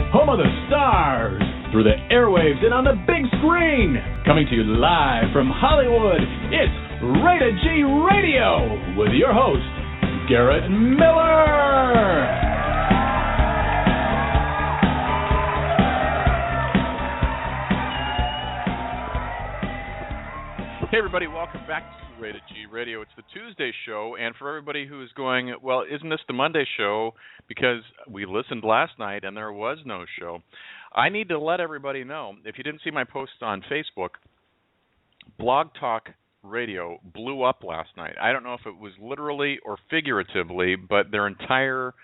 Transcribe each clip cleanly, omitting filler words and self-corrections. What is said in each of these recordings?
home of the stars, through the airwaves and on the big screen. Coming to you live from Hollywood, it's Rated G Radio with your host, Garrett Miller. Hey everybody, welcome back to Rated G Radio. It's the Tuesday show, and for everybody who is going, well, isn't this the Monday show? Because we listened last night and there was no show. I need to let everybody know, if you didn't see my post on Facebook, Blog Talk Radio blew up last night. I don't know if it was literally or figuratively, but their entire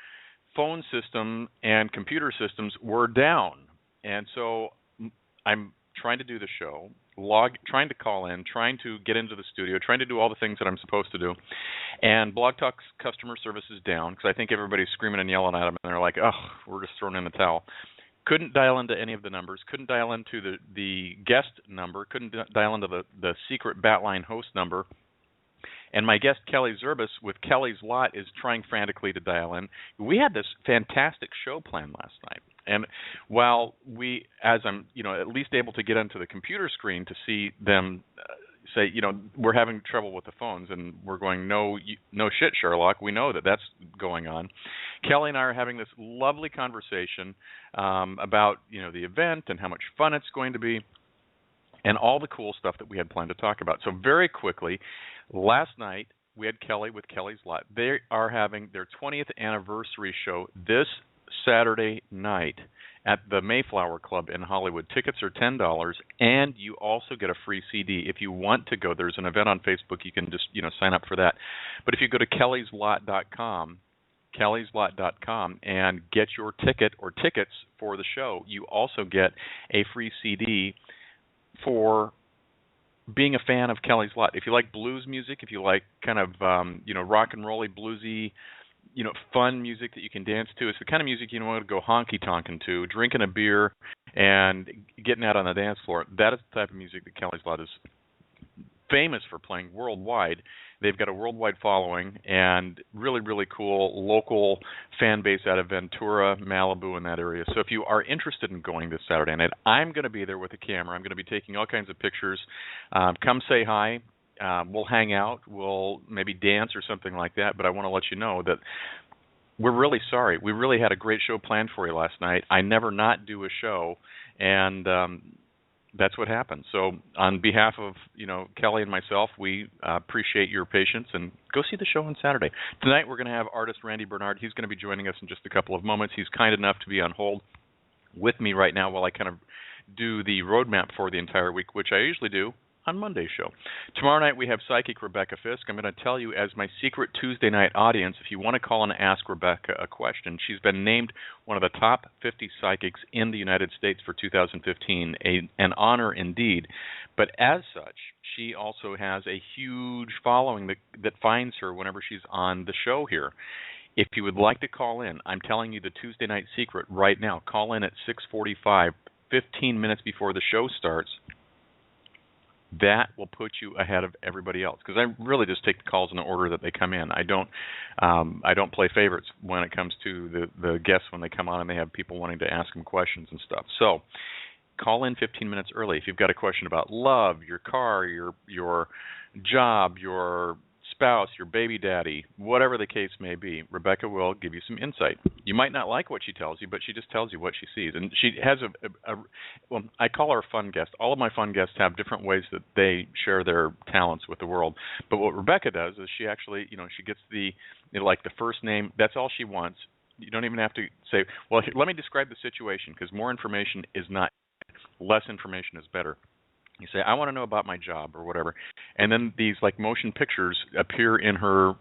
phone system and computer systems were down. And so I'm trying to do the show, trying to call in, trying to get into the studio, trying to do all the things that I'm supposed to do. And Blog Talk's customer service is down because I think everybody's screaming and yelling at them, and they're like, oh, we're just throwing in the towel. Couldn't dial into any of the numbers, couldn't dial into the guest number, couldn't dial into the secret Batline host number. And my guest, Kelly Zerbis, with Kelly's Lot, is trying frantically to dial in. We had this fantastic show planned last night. And while as I'm, at least able to get onto the computer screen to see them say, we're having trouble with the phones, and we're going, no shit, Sherlock. We know that that's going on. Kelly and I are having this lovely conversation about, the event and how much fun it's going to be, and all the cool stuff that we had planned to talk about. So very quickly, last night we had Kelly with Kelly's Lot. They are having their 20th anniversary show this Saturday night at the Mayflower Club in Hollywood. Tickets are $10, and you also get a free CD if you want to go. There's an event on Facebook. You can just sign up for that. But if you go to kellyslot.com, and get your ticket or tickets for the show, you also get a free CD for being a fan of Kelly's Lot. If you like blues music, if you like kind of rock and rolly, bluesy, fun music that you can dance to, it's the kind of music you want to go honky-tonking to, drinking a beer and getting out on the dance floor. That is the type of music that Kelly's Lot is famous for playing worldwide. They've got a worldwide following and really, really cool local fan base out of Ventura, Malibu, in that area. So if you are interested in going this Saturday night, I'm going to be there with a camera. I'm going to be taking all kinds of pictures. Come say hi. We'll hang out. We'll maybe dance or something like that. But I want to let you know that we're really sorry. We really had a great show planned for you last night. I never not do a show, and that's what happened. So on behalf of Kelly and myself, we appreciate your patience, and go see the show on Saturday. Tonight we're going to have artist Randy Bernard. He's going to be joining us in just a couple of moments. He's kind enough to be on hold with me right now while I kind of do the roadmap for the entire week, which I usually do on Monday's show. Tomorrow night we have psychic Rebecca Fisk. I'm going to tell you, as my secret Tuesday night audience, if you want to call and ask Rebecca a question. She's been named one of the top 50 psychics in the United States for 2015, an honor indeed. But as such, she also has a huge following that finds her whenever she's on the show here. If you would like to call in, I'm telling you the Tuesday night secret right now. Call in at 6:45, 15 minutes before the show starts. That will put you ahead of everybody else, because I really just take the calls in the order that they come in. I don't play favorites when it comes to the guests when they come on and they have people wanting to ask them questions and stuff. So call in 15 minutes early if you've got a question about love, your car, your job, your spouse, your baby daddy, whatever the case may be. Rebecca will give you some insight. You might not like what she tells you, but she just tells you what she sees. And she has well, I call her a fun guest. All of my fun guests have different ways that they share their talents with the world. But what Rebecca does is she actually, she gets the first name. That's all she wants. You don't even have to say, well, let me describe the situation, because more information is not, less information is better. You say, I want to know about my job or whatever. And then these motion pictures appear in her,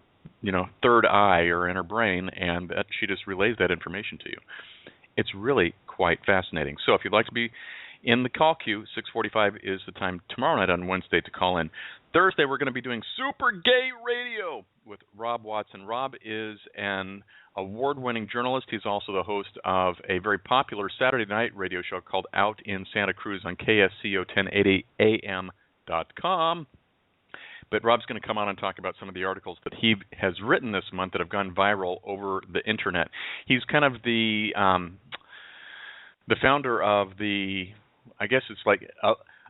third eye or in her brain, and she just relays that information to you. It's really quite fascinating. So if you'd like to be in the call queue, 6:45 is the time tomorrow night on Wednesday to call in. Thursday, we're going to be doing Super Gay Radio with Rob Watson. Rob is an award-winning journalist. He's also the host of a very popular Saturday night radio show called Out in Santa Cruz on KSCO 1080am.com. But Rob's going to come on and talk about some of the articles that he has written this month that have gone viral over the Internet. He's kind of the the founder of I guess it's like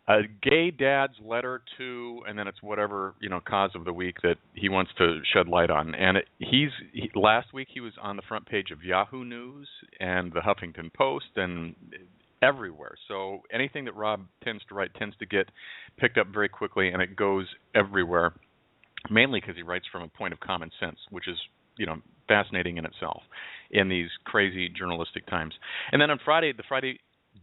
a gay dad's letter to, and then it's whatever, cause of the week that he wants to shed light on. And last week he was on the front page of Yahoo News and the Huffington Post and everywhere. So anything that Rob tends to write tends to get picked up very quickly, and it goes everywhere, mainly because he writes from a point of common sense, which is, fascinating in itself in these crazy journalistic times. And then on Friday, the Friday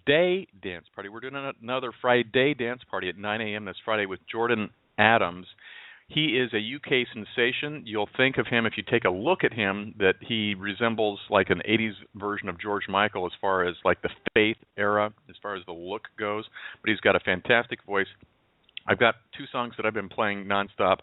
Day Dance Party. We're doing another Friday Dance Party at 9 a.m. this Friday with Jordan Adams. He is a UK sensation. You'll think of him, if you take a look at him, that he resembles like an 80s version of George Michael as far as like the Faith era, as far as the look goes. But he's got a fantastic voice. I've got 2 songs that I've been playing nonstop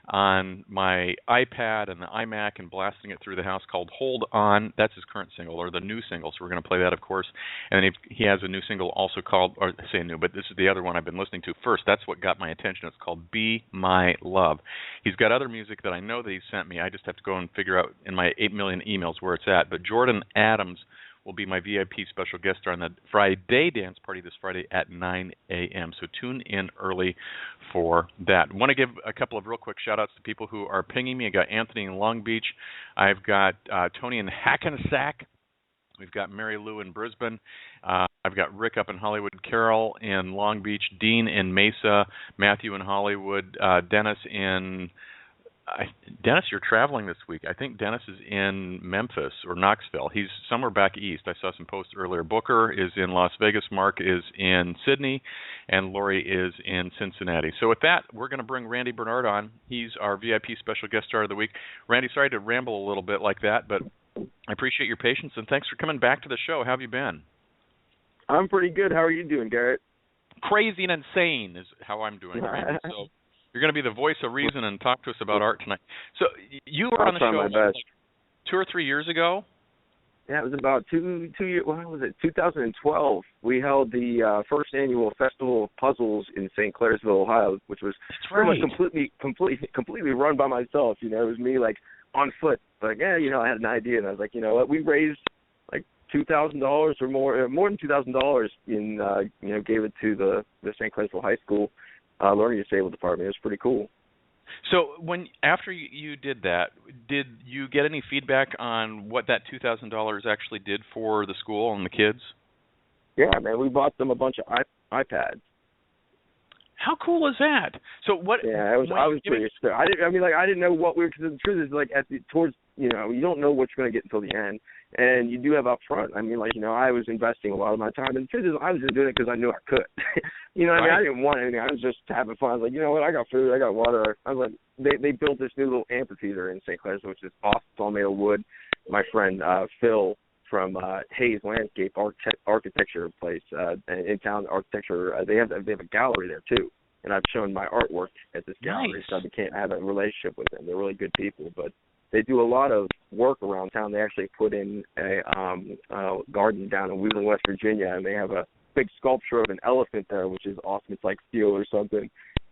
on my iPad and the iMac and blasting it through the house called Hold On. That's his current single, or the new single, so we're going to play that, of course. And then he has a new single also called, or I say new, but this is the other one I've been listening to first. That's what got my attention. It's called Be My Love. He's got other music that I know that he sent me. I just have to go and figure out in my 8 million emails where it's at. But Jordan Adams will be my VIP special guest star on the Friday Dance Party this Friday at 9 a.m. So tune in early for that. I want to give a couple of real quick shout-outs to people who are pinging me. I got Anthony in Long Beach. I've got Tony in Hackensack. We've got Mary Lou in Brisbane. I've got Rick up in Hollywood, Carol in Long Beach, Dean in Mesa, Matthew in Hollywood, Dennis in... Dennis, you're traveling this week. I think Dennis is in Memphis or Knoxville. He's somewhere back east. I saw some posts earlier. Booker is in Las Vegas. Mark is in Sydney. And Lori is in Cincinnati. So with that, we're going to bring Randy Bernard on. He's our VIP special guest star of the week. Randy, sorry to ramble a little bit like that, but I appreciate your patience, and thanks for coming back to the show. How have you been? I'm pretty good. How are you doing, Garrett? Crazy and insane is how I'm doing, Randy. So you're going to be the voice of reason and talk to us about art tonight. So you were on the show like 2 or 3 years ago? Yeah, it was about 2 years. When was it? 2012. We held the first annual Festival of Puzzles in St. Clairsville, Ohio, which was pretty much completely run by myself. It was me like on foot. Like, I had an idea, and I was like, you know what? We raised like $2,000 or more than $2,000, and gave it to the St. Clairsville High School Learning Disabled Department. It was pretty cool. So after you did that, did you get any feedback on what that $2,000 actually did for the school and the kids? Yeah, man, we bought them a bunch of iPads. How cool is that? So what? Yeah, I was pretty scared. I didn't know what we were. Because the truth is, like towards you don't know what you're going to get until the end, and you do have up front. I was investing a lot of my time, and the truth is, I was just doing it because I knew I could. I didn't want anything. I was just having fun. I was like, you know what? I got food. I got water. I was like, they built this new little amphitheater in St. Clairsville, which is awesome. It's all made of wood. My friend Phil from Hayes Landscape Architecture place in town. Architecture. They have a gallery there too, and I've shown my artwork at this gallery. Nice. So I have a relationship with them. They're really good people, but they do a lot of work around town. They actually put in a garden down in Wheeling, West Virginia, and they have a big sculpture of an elephant there, which is awesome. It's like steel or something.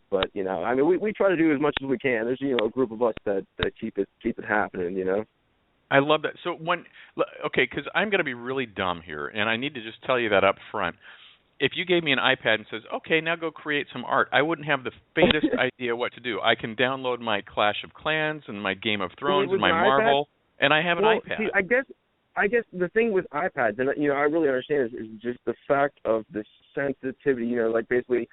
But we try to do as much as we can. There's a group of us that keep it happening. I love that. So because I'm going to be really dumb here, and I need to just tell you that up front. If you gave me an iPad and says, okay, now go create some art, I wouldn't have the faintest idea what to do. I can download my Clash of Clans and my Game of Thrones and my Marvel, and I have an iPad. See, I guess the thing with iPads, and I really understand, is just the fact of the sensitivity. Like basically,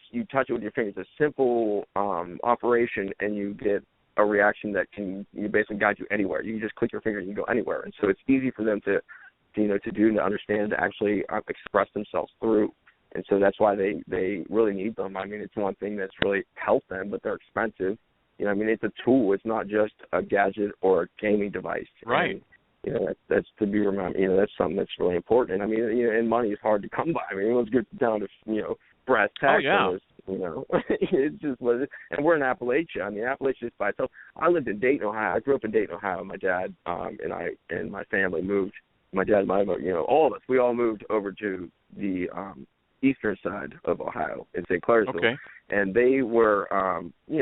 you touch it with your fingers. It's a simple operation, and you get a reaction that can basically guide you anywhere. You can just click your finger and you go anywhere, and so it's easy for them to understand, to actually express themselves through. And so that's why they really need them. It's one thing that's really helped them, but they're expensive. It's a tool. It's not just a gadget or a gaming device. Right. And, that's to be remembered. That's something that's really important. And money is hard to come by. Let's get down to, brass tacks. Oh, yeah. It's just what it is. And we're in Appalachia. Appalachia is by itself. I lived in Dayton, Ohio. I grew up in Dayton, Ohio. My dad and my family moved. My dad and all of us, we all moved over to the eastern side of Ohio in St. Clairsville. Okay. And they were, we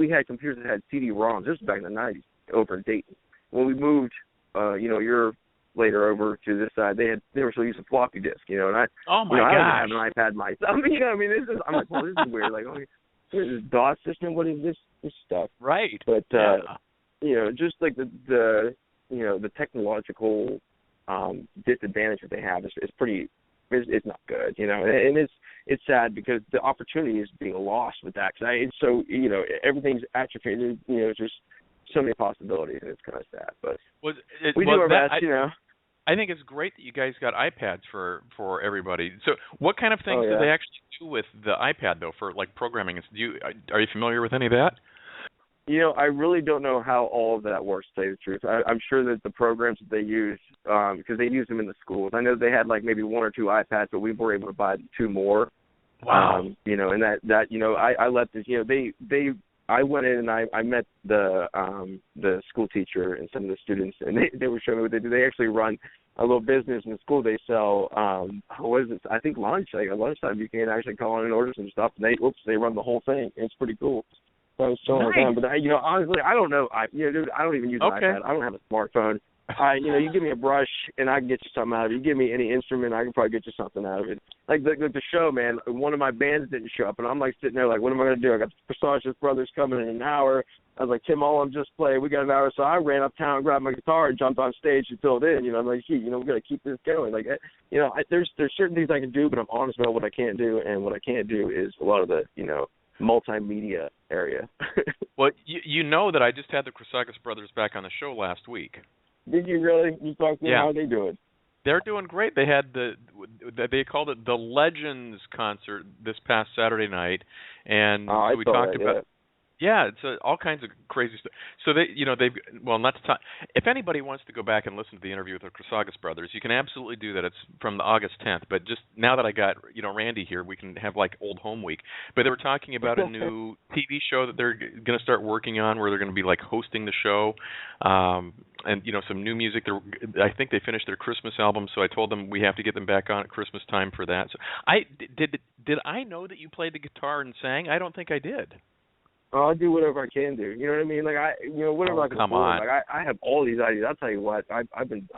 had computers that had CD-ROMs. This was back in the 90s over in Dayton. When we moved, you're later over to this side, they were still using floppy disk, you know, and I I don't even have an iPad myself. You know, I mean, I'm like, well, this is weird. Like, oh, what is this DOS system? What is this stuff? Right. But you know, just like the you know, the technological disadvantage that they have is pretty. It's not good, you know, and it's sad because the opportunity is being lost with that. Cause it's so, you know, everything's atrophied. You know, just so many possibilities, and it's kind of sad. But we do our best, you know. I think it's great that you guys got iPads for everybody. So, what kind of things do they actually do with the iPad though for like programming? Are you familiar with any of that? You know, I really don't know how all of that works, to tell you the truth. I'm sure that the programs that they use, because they use them in the schools. I know they had like maybe 1 or 2 iPads, but we were able to buy 2 more. Wow. You know, and that you know, I let this, you know, I went in and I met the school teacher and some of the students, and they were showing me what they do. They actually run a little business in the school. They sell what is it? I think lunch. Like at lunchtime, you can actually call in and order some stuff. And they run the whole thing. It's pretty cool. So I was showing them, but you know, honestly, I don't know. Dude, I don't even use an iPad. I don't have a smartphone. You know, you give me a brush and I can get you something out of it. You give me any instrument, I can probably get you something out of it. Like the show, man. One of my bands didn't show up, and I'm like sitting there, like, what am I gonna do? I got the Prasad Brothers coming in an hour. I was like, Tim Olam just played. We got an hour, so I ran uptown, grabbed my guitar, and jumped on stage and filled in. You know, I'm like, gee, you know, we gotta keep this going. Like, you know, there's certain things I can do, but I'm honest about what I can't do, and what I can't do is a lot of the, you know, multimedia area. Well, you know that I just had the Chrysagas Brothers back on the show last week. Did you really? You talked to them? How are they doing? They're doing great. They had they called it the Legends concert this past Saturday night, and so we talked about it. Yeah, it's all kinds of crazy stuff. So not to talk. If anybody wants to go back and listen to the interview with the Chrysagas Brothers, you can absolutely do that. It's from the August 10th. But just now that I got Randy here, we can have like old home week. But they were talking about a new TV show that they're going to start working on, where they're going to be like hosting the show, and some new music. I think they finished their Christmas album, so I told them we have to get them back on at Christmas time for that. So did I know that you played the guitar and sang? I don't think I did. I'll do whatever I can do. You know what I mean? Like whatever I can afford. On. Like I have all these ideas. I'll tell you what. I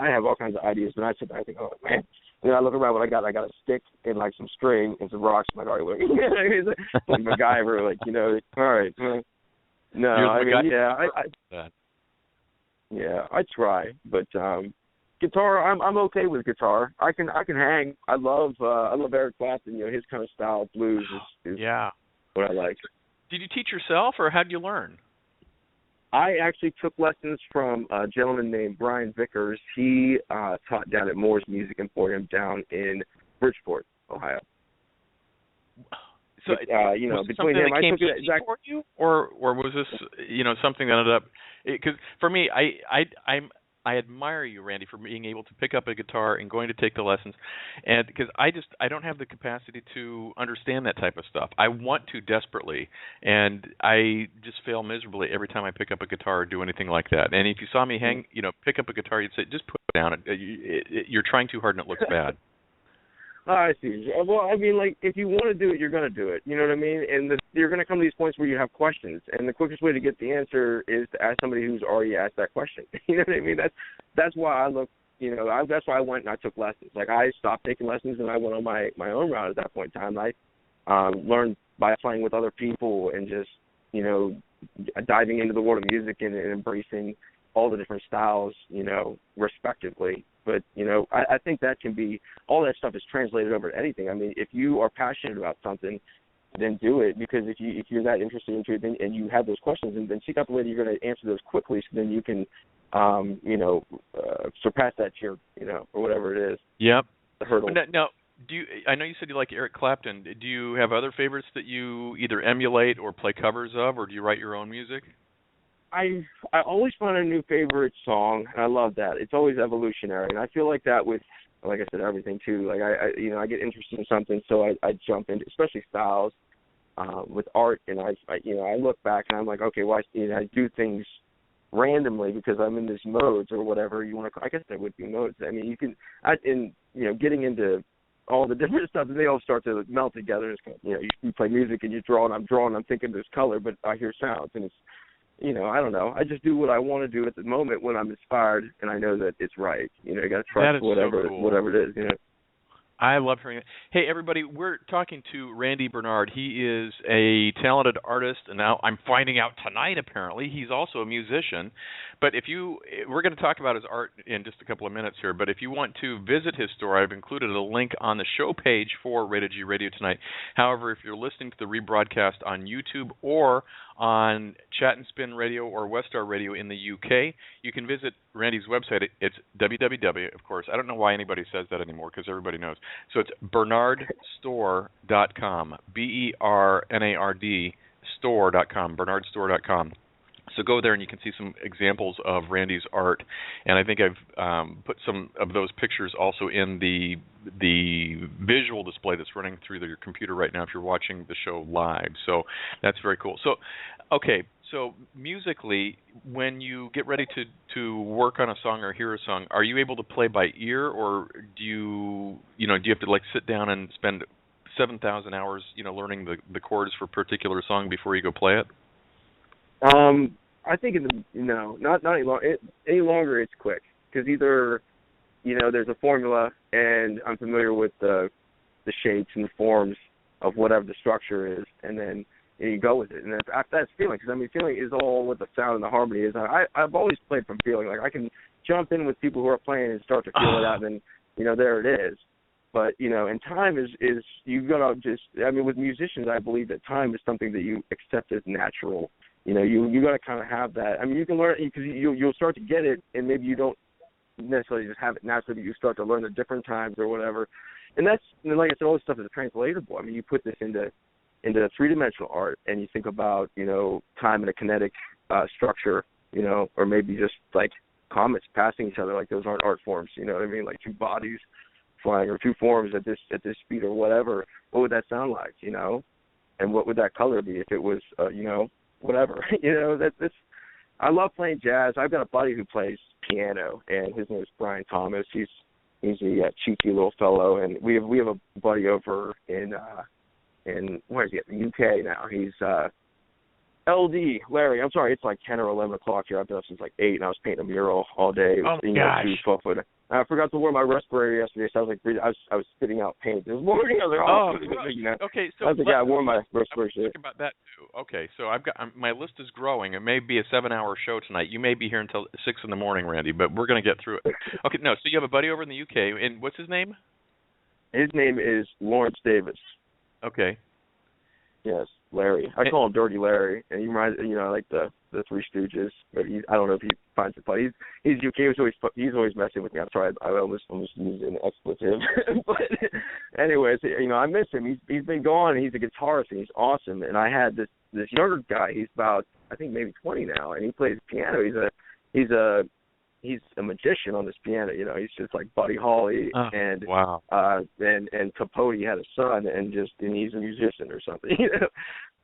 have all kinds of ideas, but I sit back and think, oh man. And I look around what I got. I got a stick and like some string and some rocks. I'm like, all right, look. It's like MacGyver. Like all right. No, I mean, I try, but guitar. I'm okay with guitar. I can hang. I love Eric Clapton. His kind of style, blues is what I like. Did you teach yourself, or how did you learn? I actually took lessons from a gentleman named Brian Vickers. He taught down at Moore's Music Emporium down in Bridgeport, Ohio. So, was between him, I took it exactly for you, or was this something that ended up? Because for me, I admire you, Randy, for being able to pick up a guitar and going to take the lessons, and because I don't have the capacity to understand that type of stuff. I want to desperately, and I just fail miserably every time I pick up a guitar or do anything like that. And if you saw me pick up a guitar, you'd say, just put it down. You're trying too hard and it looks bad. Oh, I see. Well, I mean, like, if you want to do it, you're going to do it. You know what I mean? And you're going to come to these points where you have questions, and the quickest way to get the answer is to ask somebody who's already asked that question. You know what I mean? That's why I look. That's why I went and I took lessons. Like, I stopped taking lessons and I went on my own route at that point in time. I learned by playing with other people and just diving into the world of music and embracing all the different styles, respectively. But, I think that can be, all that stuff is translated over to anything. I mean, if you are passionate about something, then do it. Because if you're that interested into it, then, and you have those questions, and then seek out the way that you're going to answer those quickly, so then you can, surpass that tier, or whatever it is. Yep. The hurdle. Now, I know you said you like Eric Clapton. Do you have other favorites that you either emulate or play covers of, or do you write your own music? I always find a new favorite song, and I love that. It's always evolutionary, and I feel like that with, like I said, everything too. Like I get interested in something, so I jump into, especially styles, with art, and I look back and I'm like, okay, well, I do things randomly because I'm in these modes or whatever you want to. I guess there would be modes. I mean, getting into all the different stuff, and they all start to melt together. It's kind of, you play music and you draw, and I'm drawing. I'm thinking there's color, but I hear sounds, and it's you know, I don't know. I just do what I want to do at the moment when I'm inspired and I know that it's right. You know, you got to trust whatever it is, you know. I love hearing it. Hey, everybody, we're talking to Randy Bernard. He is a talented artist, and now I'm finding out tonight, apparently, he's also a musician. But we're going to talk about his art in just a couple of minutes here, but if you want to visit his store, I've included a link on the show page for Rated G Radio tonight. However, if you're listening to the rebroadcast on YouTube or on Chat and Spin Radio or Westar Radio in the UK, you can visit Randy's website. It's www, of course. I don't know why anybody says that anymore because everybody knows. So it's bernardstore.com, BERNARD store.com, bernardstore.com. So go there and you can see some examples of Randy's art, and I think I've put some of those pictures also in the visual display that's running through your computer right now if you're watching the show live. So that's very cool. So, okay, so musically, when you get ready to work on a song or hear a song, are you able to play by ear, or do you have to like sit down and spend 7,000 hours learning the chords for a particular song before you go play it? I think not any longer. Any longer, it's quick because either there's a formula and I'm familiar with the shapes and the forms of whatever the structure is, and then you go with it. And that's feeling, because feeling is all what the sound and the harmony is. I've always played from feeling. Like I can jump in with people who are playing and start to feel it out, and there it is. But and time is you gotta just. With musicians, I believe that time is something that you accept as natural. You got to kind of have that. You can learn because you'll start to get it, and maybe you don't necessarily just have it naturally, but you start to learn the different times or whatever. And that's, like I said, all this stuff is translatable. You put this into three-dimensional art, and you think about time in a kinetic structure, or maybe just like comets passing each other, like those aren't art forms. You know what I mean? Like two bodies flying or two forms at this speed or whatever. What would that sound like? And what would that color be if it was whatever, that's. I love playing jazz. I've got a buddy who plays piano, and his name is Brian Thomas. He's a cheeky little fellow, and we have a buddy over in where is he at? The UK now. He's LD Larry. I'm sorry, it's like 10 or 11 o'clock here. I've been up since like 8, and I was painting a mural all day. Oh my gosh! I forgot to wear my respirator yesterday, so I was like, I was spitting out paint this morning. I was like, okay. So I was like, I wore my respirator. Think about that too. Okay, so I've got my list is growing. It may be a 7-hour show tonight. You may be here until 6 in the morning, Randy, but we're going to get through it. Okay, no. So you have a buddy over in the UK, and what's his name? His name is Lawrence Davis. Okay. Yes, Larry. I call him Dirty Larry, and he reminds like the Three Stooges. But I don't know if he finds it funny. He's UK. He's always messing with me. I'm sorry. I almost used an expletive. But anyways, I miss him. He's been gone. And he's a guitarist, and he's awesome. And I had this younger guy. He's about I think maybe 20 now, and he plays piano. He's a magician on this piano. He's just like Buddy Holly and wow. And Capote had a son, and he's a musician or something.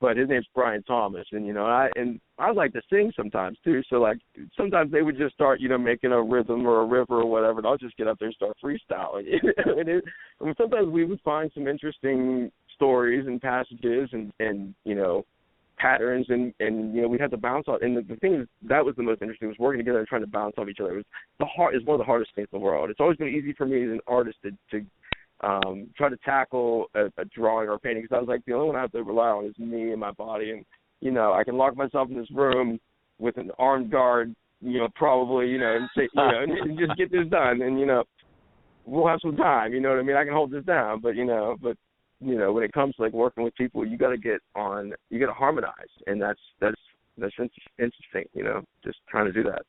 But his name's Brian Thomas, and I like to sing sometimes too. So like sometimes they would just start making a rhythm or a riff or whatever, and I'll just get up there and start freestyling. And sometimes we would find some interesting stories and passages and patterns, and we'd have to bounce off. And the thing that was the most interesting was working together and trying to bounce off each other. It's one of the hardest things in the world. It's always been easy for me as an artist to try to tackle a drawing or a painting, because I was like, the only one I have to rely on is me and my body, and I can lock myself in this room with an armed guard, probably, and say, and just get this done, and we'll have some time. You know what I mean? I can hold this down, but when it comes to like working with people, you got to harmonize, and that's interesting, just trying to do that.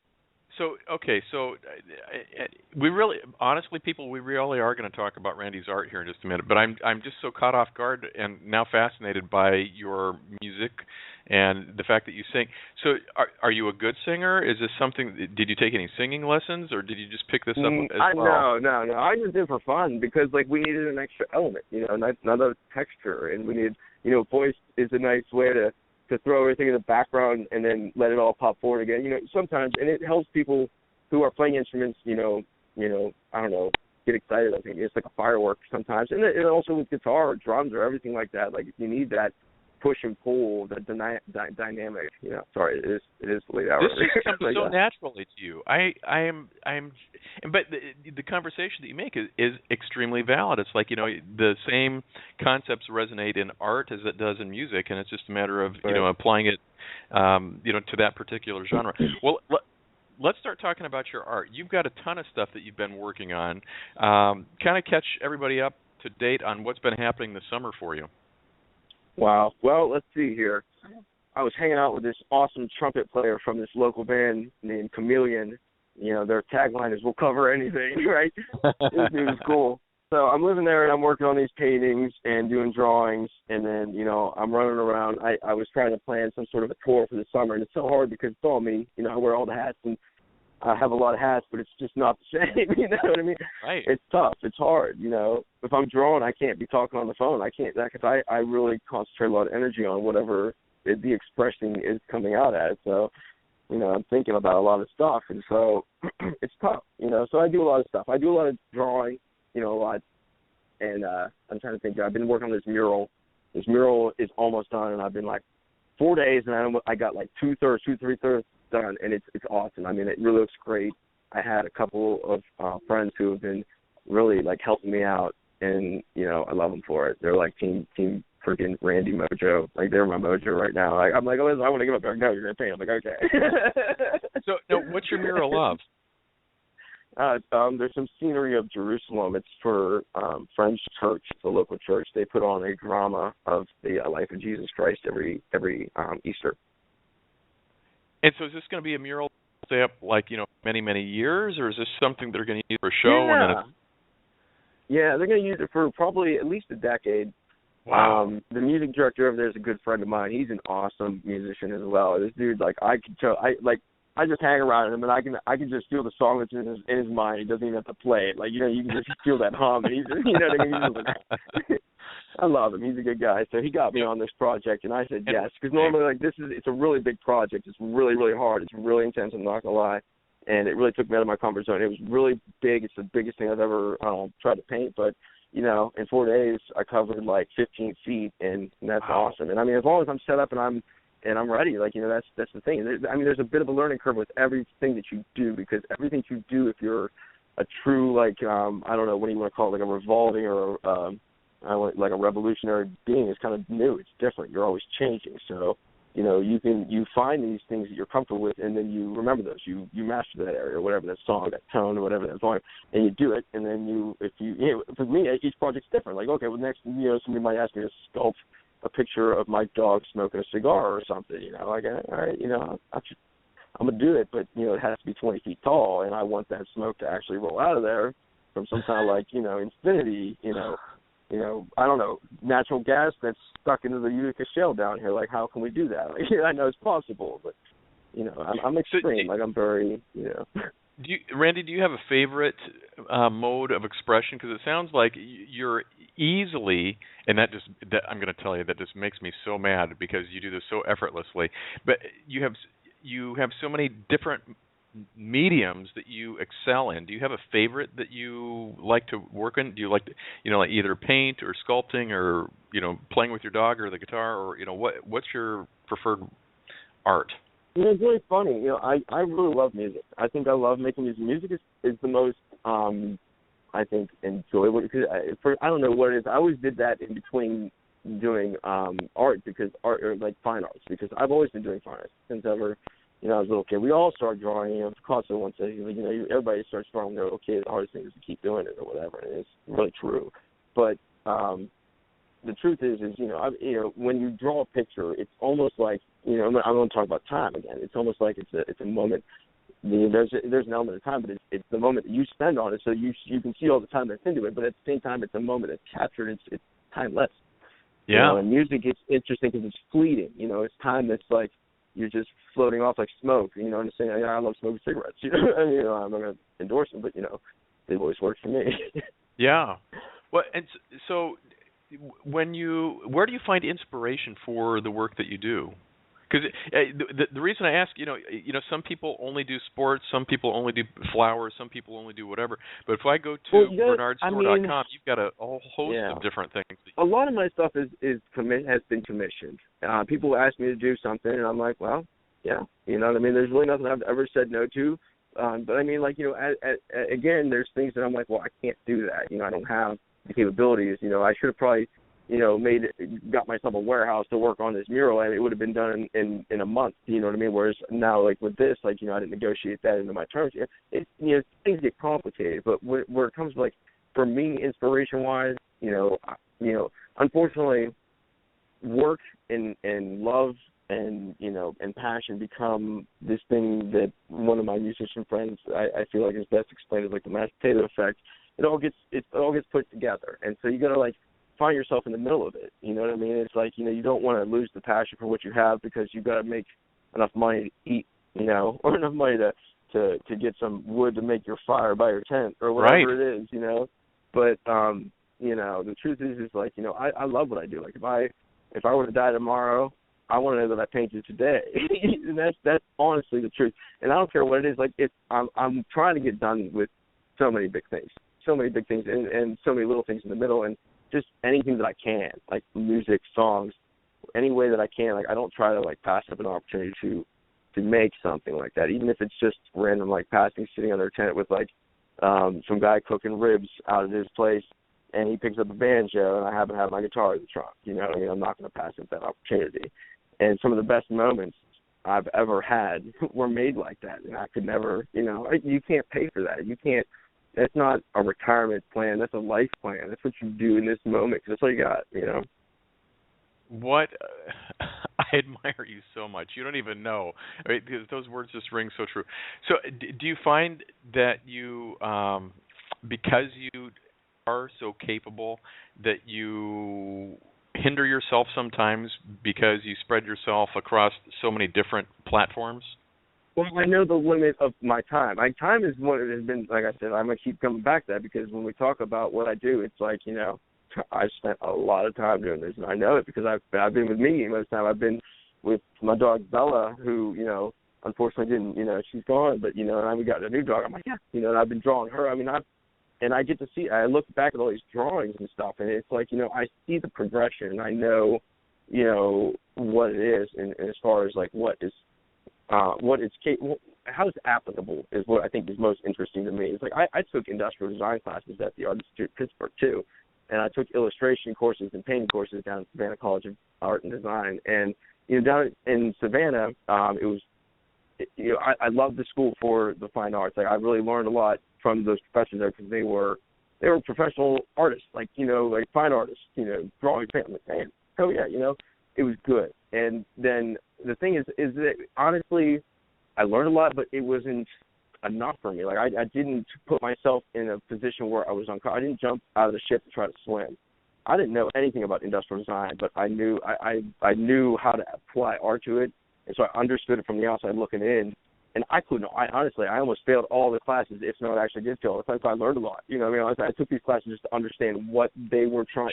So, okay, we really, honestly, people, we really are going to talk about Randy's art here in just a minute, but I'm just so caught off guard and now fascinated by your music and the fact that you sing. So, are you a good singer? Is this something, did you take any singing lessons, or did you just pick this up as well? No. I just did it for fun, because, like, we needed an extra element, another texture, and we need, voice is a nice way to throw everything in the background and then let it all pop forward again. Sometimes, and it helps people who are playing instruments, I don't know, get excited. I think it's like a firework sometimes. And also with guitar or drums or everything like that, like if you need that push and pull, the dynamic. You know, sorry, it is late hour. This just comes so naturally to you. But the conversation that you make is extremely valid. It's like, you know, the same concepts resonate in art as it does in music, and it's just a matter of you know, applying it, you know, to that particular genre. Well, let's start talking about your art. You've got a ton of stuff that you've been working on. Kind of catch everybody up to date on what's been happening this summer for you. Wow. Well, let's see here. I was hanging out with this awesome trumpet player from this local band named Chameleon. You know, their tagline is, "We'll cover anything," right? This dude is cool. So I'm living there, and I'm working on these paintings and doing drawings, and then, you know, I'm running around. I was trying to plan some sort of a tour for the summer, and it's so hard because it's all me. You know, I wear all the hats, and I have a lot of hats, but it's just not the same. You know what I mean? Right. It's tough. It's hard. You know, if I'm drawing, I can't be talking on the phone. I can't, because I really concentrate a lot of energy on whatever the expression is coming out at. So, you know, I'm thinking about a lot of stuff, and so it's tough. You know, so I do a lot of stuff. I do a lot of drawing. You know, a lot. And I'm trying to think. I've been working on this mural. This mural is almost done, and I've been like 4 days, and I got like 2/3 done, and it's awesome. I mean, it really looks great. I had a couple of friends who have been really like helping me out, and you know, I love them for it. They're like team freaking Randy Mojo. Like, they're my mojo right now. Like, I'm like, oh, I want to give up. They're like, no, you're gonna pay. I'm like, okay. So, now, what's your mural of? There's some scenery of Jerusalem. It's for Friends Church, the local church. They put on a drama of the life of Jesus Christ every Easter. And so is this going to be a mural stay up, like, you know, many, many years, or is this something they're going to use for a show? Yeah, and then yeah, they're going to use it for probably at least a decade. Wow. The music director over there is a good friend of mine. He's an awesome musician as well. This dude, like, I just hang around him, and I can just feel the song that's in his mind. He doesn't even have to play it. Like, you know, you can just feel that hum. And he's, you know what I mean? Like, I love him. He's a good guy. So he got me on this project, and I said yes, because normally, like, it's a really big project. It's really, really hard. It's really intense. I'm not gonna lie, and it really took me out of my comfort zone. It was really big. It's the biggest thing I've ever tried to paint, but. You know, in 4 days, I covered like 15 feet, and that's awesome. And I mean, as long as I'm set up and I'm ready, like, you know, that's the thing. I mean, there's a bit of a learning curve with everything that you do, because everything you do, if you're a true, like, I don't know, what do you want to call it, like a revolving or like a revolutionary being, is kind of new. It's different. You're always changing. So, you know, you find these things that you're comfortable with, and then you remember those. You master that area, or whatever, that song, that tone, or whatever that volume, and you do it. And then you know, for me, each project's different. Like, okay, well, next, you know, somebody might ask me to sculpt a picture of my dog smoking a cigar or something. You know, like, all right, you know, I'm gonna do it, but you know, it has to be 20 feet tall, and I want that smoke to actually roll out of there from some kind of, like, you know, infinity, you know, I don't know, natural gas that's stuck into the Utica Shale down here. Like, how can we do that? Like, I know it's possible, but, you know, I'm extreme. Like, I'm very, you know. Randy, do you have a favorite mode of expression? Because it sounds like you're easily, and that I'm going to tell you, that just makes me so mad, because you do this so effortlessly. But you have so many different mediums that you excel in. Do you have a favorite that you like to work in? Do you like to, you know, like either paint or sculpting, or, you know, playing with your dog or the guitar, or, you know, what's your preferred art? You know, it's really funny. You know, I really love music. I think I love making music. Music is the most, I think, enjoyable, because I don't know what it is. I always did that in between doing art, because art, or like fine arts, because I've always been doing fine arts since ever. You know, I was a little kid. We all started drawing. You know, constantly once you know, everybody starts drawing. They're okay. The hardest thing is to keep doing it, or whatever. And it's really true. But the truth is you know, when you draw a picture, it's almost like, you know, I'm going to talk about time again. It's almost like it's a moment. You know, there's an element of time, but it's the moment that you spend on it. So you can see all the time that's into it, but at the same time, it's a moment that's captured. It's timeless. Yeah. You know, and music is interesting because it's fleeting. You know, it's time that's like, you're just floating off like smoke, you know, and saying, yeah, I love smoking cigarettes. You know, I mean, you know, I'm not going to endorse them, but, you know, they've always worked for me. Yeah. Well, and so where do you find inspiration for the work that you do? Because the reason I ask, some people only do sports, some people only do flowers, some people only do whatever. But if I go to bernardstore.com, you've got a whole host of different things. A lot of my stuff has been commissioned. People ask me to do something, and I'm like, well, yeah, you know what I mean. There's really nothing I've ever said no to. But I mean, like, again, there's things that I'm like, well, I can't do that. I don't have the capabilities. I should have probably, got myself a warehouse to work on this mural, and it would have been done in a month. You know what I mean? Whereas now, like with this, like, I didn't negotiate that into my terms. Things get complicated. But where it comes to, like, for me, inspiration-wise, unfortunately, work and love and passion become this thing that one of my musician friends I feel like is best explained as like the mashed potato effect. It all gets put together, and so you got to like find yourself in the middle of it. You know what I mean? It's like you don't want to lose the passion for what you have because you've got to make enough money to eat, or enough money to get some wood to make your fire by your tent or whatever it is, But the truth is like I love what I do. Like if I were to die tomorrow, I want to know that I painted today. And that's honestly the truth. And I don't care what it is. Like I'm trying to get done with so many big things, and so many little things in the middle, and just anything that I can, like music, songs, any way that I can. Like I don't try to like pass up an opportunity to make something like that, even if it's just random, like passing, sitting under a tent with like some guy cooking ribs out of his place, and he picks up a banjo, and I happen to have my guitar in the trunk. I'm not going to pass up that opportunity. And some of the best moments I've ever had were made like that, and I could never, you can't pay for that. You can't. That's not a retirement plan. That's a life plan. That's what you do in this moment because that's all you got, What I admire you so much. You don't even know. I mean, those words just ring so true. So, do you find that you, because you are so capable, that you hinder yourself sometimes because you spread yourself across so many different platforms? Well, I know the limit of my time. My time is what it has been. Like I said, I'm gonna keep coming back to that because when we talk about what I do, it's like I've spent a lot of time doing this, and I know it because I've been with Mimi most of the time. I've been with my dog Bella, who unfortunately didn't she's gone, but and we got a new dog. I'm like and I've been drawing her. I mean and I get to see. I look back at all these drawings and stuff, and it's like I see the progression, and I know what it is, and as far as like what it's how it's applicable is what I think is most interesting to me. It's like I took industrial design classes at the Art Institute of Pittsburgh too, and I took illustration courses and painting courses down at Savannah College of Art and Design. And down in Savannah, it was I loved the school for the fine arts. Like I really learned a lot from those professors there because they were professional artists, like fine artists, drawing, painting. Like, man, hell yeah, it was good. And then the thing is that honestly, I learned a lot, but it wasn't enough for me. Like I didn't put myself in a position where I was I didn't jump out of the ship to try to swim. I didn't know anything about industrial design, but I knew I knew how to apply art to it, and so I understood it from the outside looking in. And I honestly almost failed all the classes, if not actually did fail. It's like I learned a lot. I took these classes just to understand what they were trying,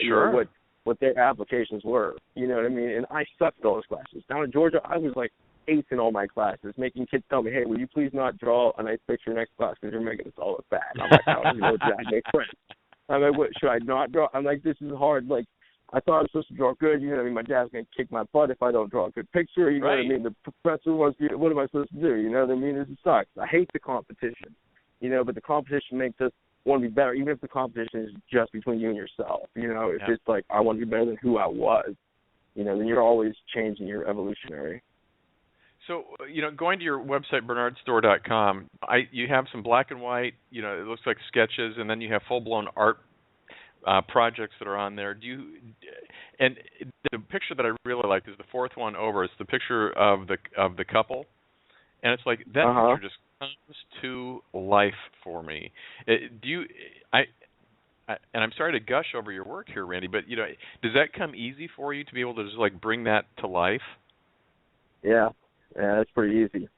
what their applications were. You know what I mean? And I sucked at all those classes. Down in Georgia, I was like eighth in all my classes, making kids tell me, hey, will you please not draw a nice picture next class because you're making us all look bad. I'm like, oh, I make friends. I'm like, what, should I not draw? I'm like, this is hard. Like, I thought I was supposed to draw good. My dad's going to kick my butt if I don't draw a good picture. You know what I mean? The professor wants you. What am I supposed to do? You know what I mean? This sucks. I hate the competition. But the competition makes us want to be better, even if the competition is just between you and yourself. If it's like, I want to be better than who I was, then you're always changing, you're evolutionary. So, going to your website, bernardstore.com, you have some black and white, it looks like sketches, and then you have full-blown art projects that are on there. And the picture that I really liked is the fourth one over. It's the picture of the couple, and it's like that picture just comes to life for me. And I'm sorry to gush over your work here, Randy, but does that come easy for you to be able to just like bring that to life? Yeah, that's pretty easy.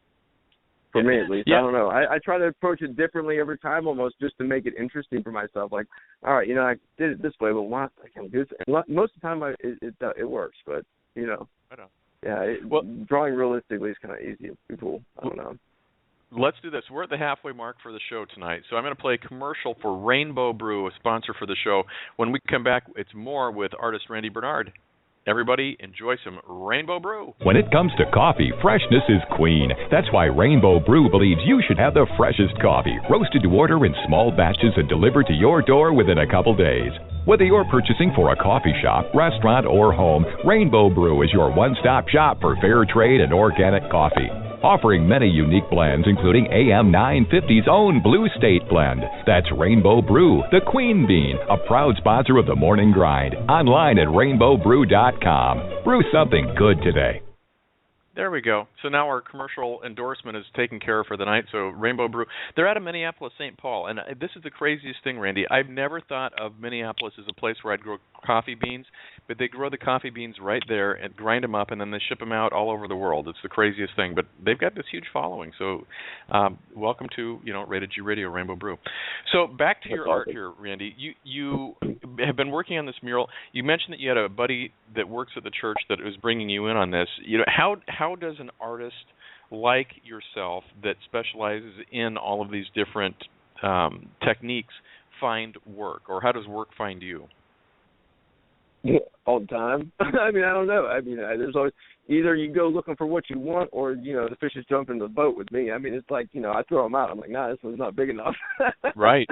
For me, at least. Yeah. I don't know. I try to approach it differently every time almost just to make it interesting for myself. Like, all right, I did it this way, but why I can't do this? And most of the time it works, but, Drawing realistically is kind of easy. People, I don't know. Let's do this. We're at the halfway mark for the show tonight, so I'm going to play a commercial for Rainbow Brew, a sponsor for the show. When we come back, it's more with artist Randy Bernard. Everybody, enjoy some Rainbow Brew. When it comes to coffee, freshness is queen. That's why Rainbow Brew believes you should have the freshest coffee, roasted to order in small batches and delivered to your door within a couple days. Whether you're purchasing for a coffee shop, restaurant, or home, Rainbow Brew is your one-stop shop for fair trade and organic coffee. Offering many unique blends, including AM 950's own Blue State blend. That's Rainbow Brew, the Queen Bean, a proud sponsor of the Morning Grind. Online at rainbowbrew.com. Brew something good today. There we go. So now our commercial endorsement is taken care of for the night. So Rainbow Brew, they're out of Minneapolis, St. Paul. And this is the craziest thing, Randy. I've never thought of Minneapolis as a place where I'd grow coffee beans, but they grow the coffee beans right there and grind them up, and then they ship them out all over the world. It's the craziest thing. But they've got this huge following. So welcome to, Rated G Radio, Rainbow Brew. So back to your art here, Randy. You have been working on this mural. You mentioned that you had a buddy that works at the church that was bringing you in on this. How does an artist like yourself that specializes in all of these different techniques find work, or how does work find you? All the time. I mean, I don't know. I mean, there's always either you go looking for what you want, or the fishes jump in the boat with me. I mean, it's like I throw them out. I'm like, nah, this one's not big enough. Right.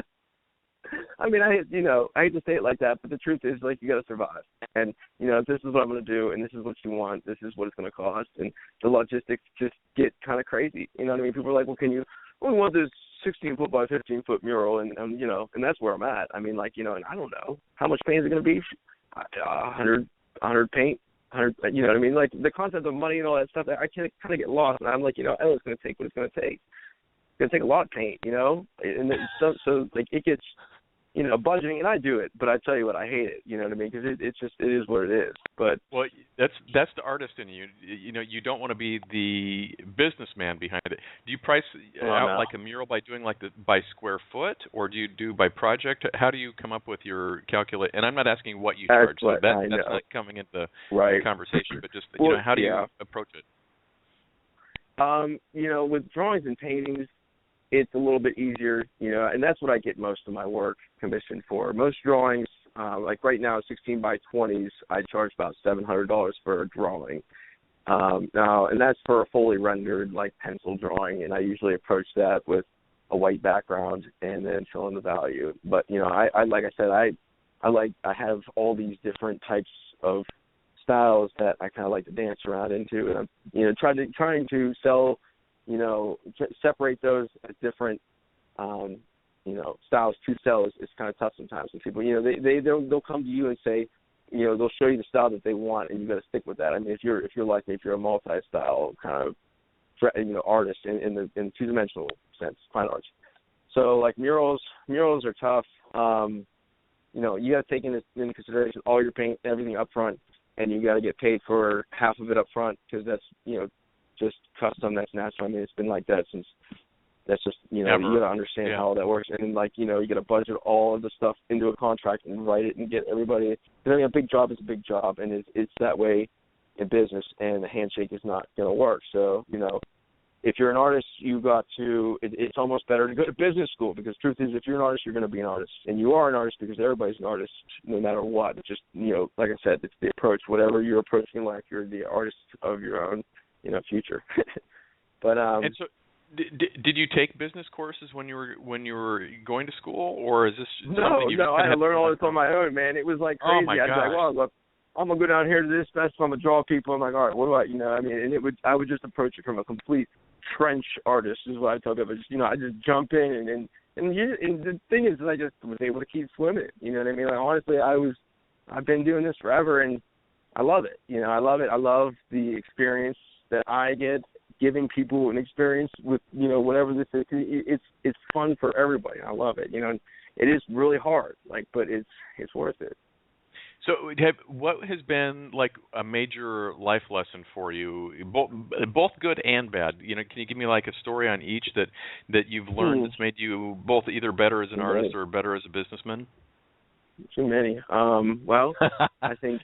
I mean, I hate to say it like that, but the truth is, like, you got to survive. And, if this is what I'm going to do, and this is what you want, this is what it's going to cost, and the logistics just get kind of crazy. You know what I mean? People are like, well, we want this 16-foot by 15-foot mural, and that's where I'm at. I mean, like, and I don't know. How much paint is it going to be? 100 paint, 100, you know what I mean? Like, the concept of money and all that stuff, I can kind of get lost, and I'm like, I know it's going to take what it's going to take. It's going to take a lot of paint, and so like, it gets, budgeting, and I do it, but I tell you what, I hate it, you know what I mean? Because it is what it is. But well, that's the artist in you. You don't want to be the businessman behind it. Do you price out like a mural by doing by square foot, or do you do by project? How do you come up with your calculate? And I'm not asking what you charge. So that's like coming into the conversation, but just how do you approach it? With drawings and paintings, it's a little bit easier, and that's what I get most of my work commissioned for. Most drawings, like right now, 16 by 20s, I charge about $700 for a drawing. And that's for a fully rendered, like, pencil drawing, and I usually approach that with a white background and then fill in the value. But, I like I said, I have all these different types of styles that I kind of like to dance around into, and I'm, trying to sell, separate those as different, styles to sell is kind of tough sometimes. And people, they'll come to you and say, they'll show you the style that they want, and you got to stick with that. I mean, if you're like me, if you're a multi-style kind of, artist in the two-dimensional sense, fine arts. So like murals are tough. You got to take into consideration all your paint, everything up front, and you got to get paid for half of it up front, because that's, just custom, that's natural. I mean, it's been like that since, that's just, you got to understand how all that works. And, like, you got to budget all of the stuff into a contract and write it and get everybody. I mean, a big job is a big job, and it's that way in business, and the handshake is not going to work. So, if you're an artist, it's almost better to go to business school, because truth is, if you're an artist, you're going to be an artist. And you are an artist because everybody's an artist no matter what. It's just, like I said, it's the approach. Whatever you're approaching in life, you're the artist of your own, future. But and so, did you take business courses when you were going to school, or is this something you I had to learn all this on my own, man. It was like crazy. Oh my I'd be like, well, look, I'm gonna go down here to this festival. I'm gonna draw people. I'm like, all right, what do I, and I would just approach it from a complete trench artist, is what I tell people. Just, I just jump in, and the thing is, I just was able to keep swimming. You know what I mean? Like, honestly, I've been doing this forever, and I love it. I love it. I love the experience that I get, giving people an experience with, whatever this is. It's fun for everybody. I love it. It is really hard, but it's worth it. So, what has been like a major life lesson for you, both good and bad? Can you give me like a story on each that you've learned that's made you both either better as an artist or better as a businessman? Too many. Well, I think.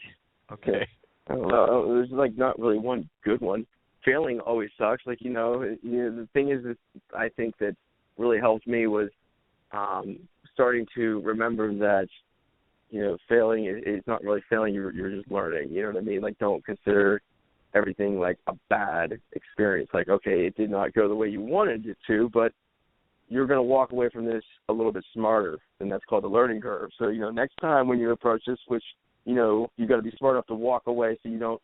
Okay. I don't know. There's like not really one good one. Failing always sucks. Like, the thing is I think that really helped me was starting to remember that, failing is not really failing. You're just learning. You know what I mean? Like, don't consider everything like a bad experience. Like, okay, it did not go the way you wanted it to, but you're going to walk away from this a little bit smarter, and that's called the learning curve. So, next time when you approach this, which, you got to be smart enough to walk away so you don't,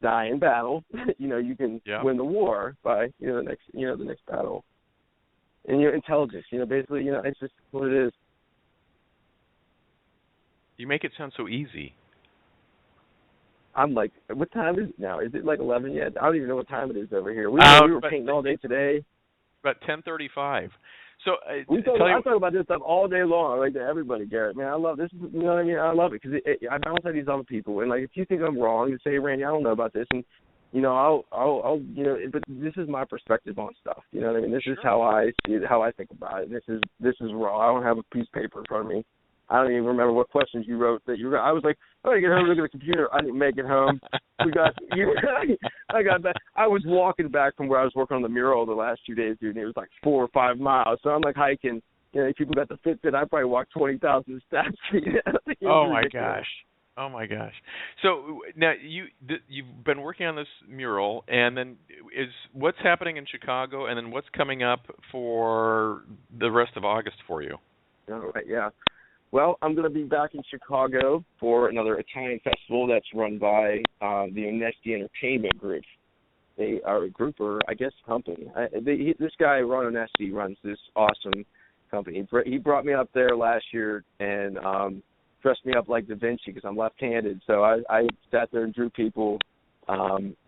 die in battle. You can win the war by, the next battle. And intelligence, basically, it's just what it is. You make it sound so easy. I'm like, what time is it now? Is it like 11 yet? I don't even know what time it is over here. We were painting all day today. About 10:35. So I talk about this stuff all day long. I like to everybody, Garrett. Man, I love this. You know what I mean? I love it because I bounce at these other people, and like if you think I'm wrong, you say, Randy, I don't know about this, and I'll but this is my perspective on stuff. You know what I mean? This is how I see it, how I think about it. This is raw. I don't have a piece of paper in front of me. I don't even remember what questions you wrote that you. I was like, oh, I get home, look at the computer. I didn't make it home. I got back. I was walking back from where I was working on the mural the last 2 days, dude. And it was like 4 or 5 miles. So I'm like hiking. People got the Fitbit. I probably walked 20,000 steps. Oh my gosh. Oh my gosh! So now you've been working on this mural, and then what's happening in Chicago, and then what's coming up for the rest of August for you? All right, yeah. Well, I'm going to be back in Chicago for another Italian festival that's run by the Onesti Entertainment Group. They are a group or, I guess, company. This guy, Ron Onesti, runs this awesome company. He brought me up there last year and dressed me up like Da Vinci because I'm left-handed. So I sat there and drew people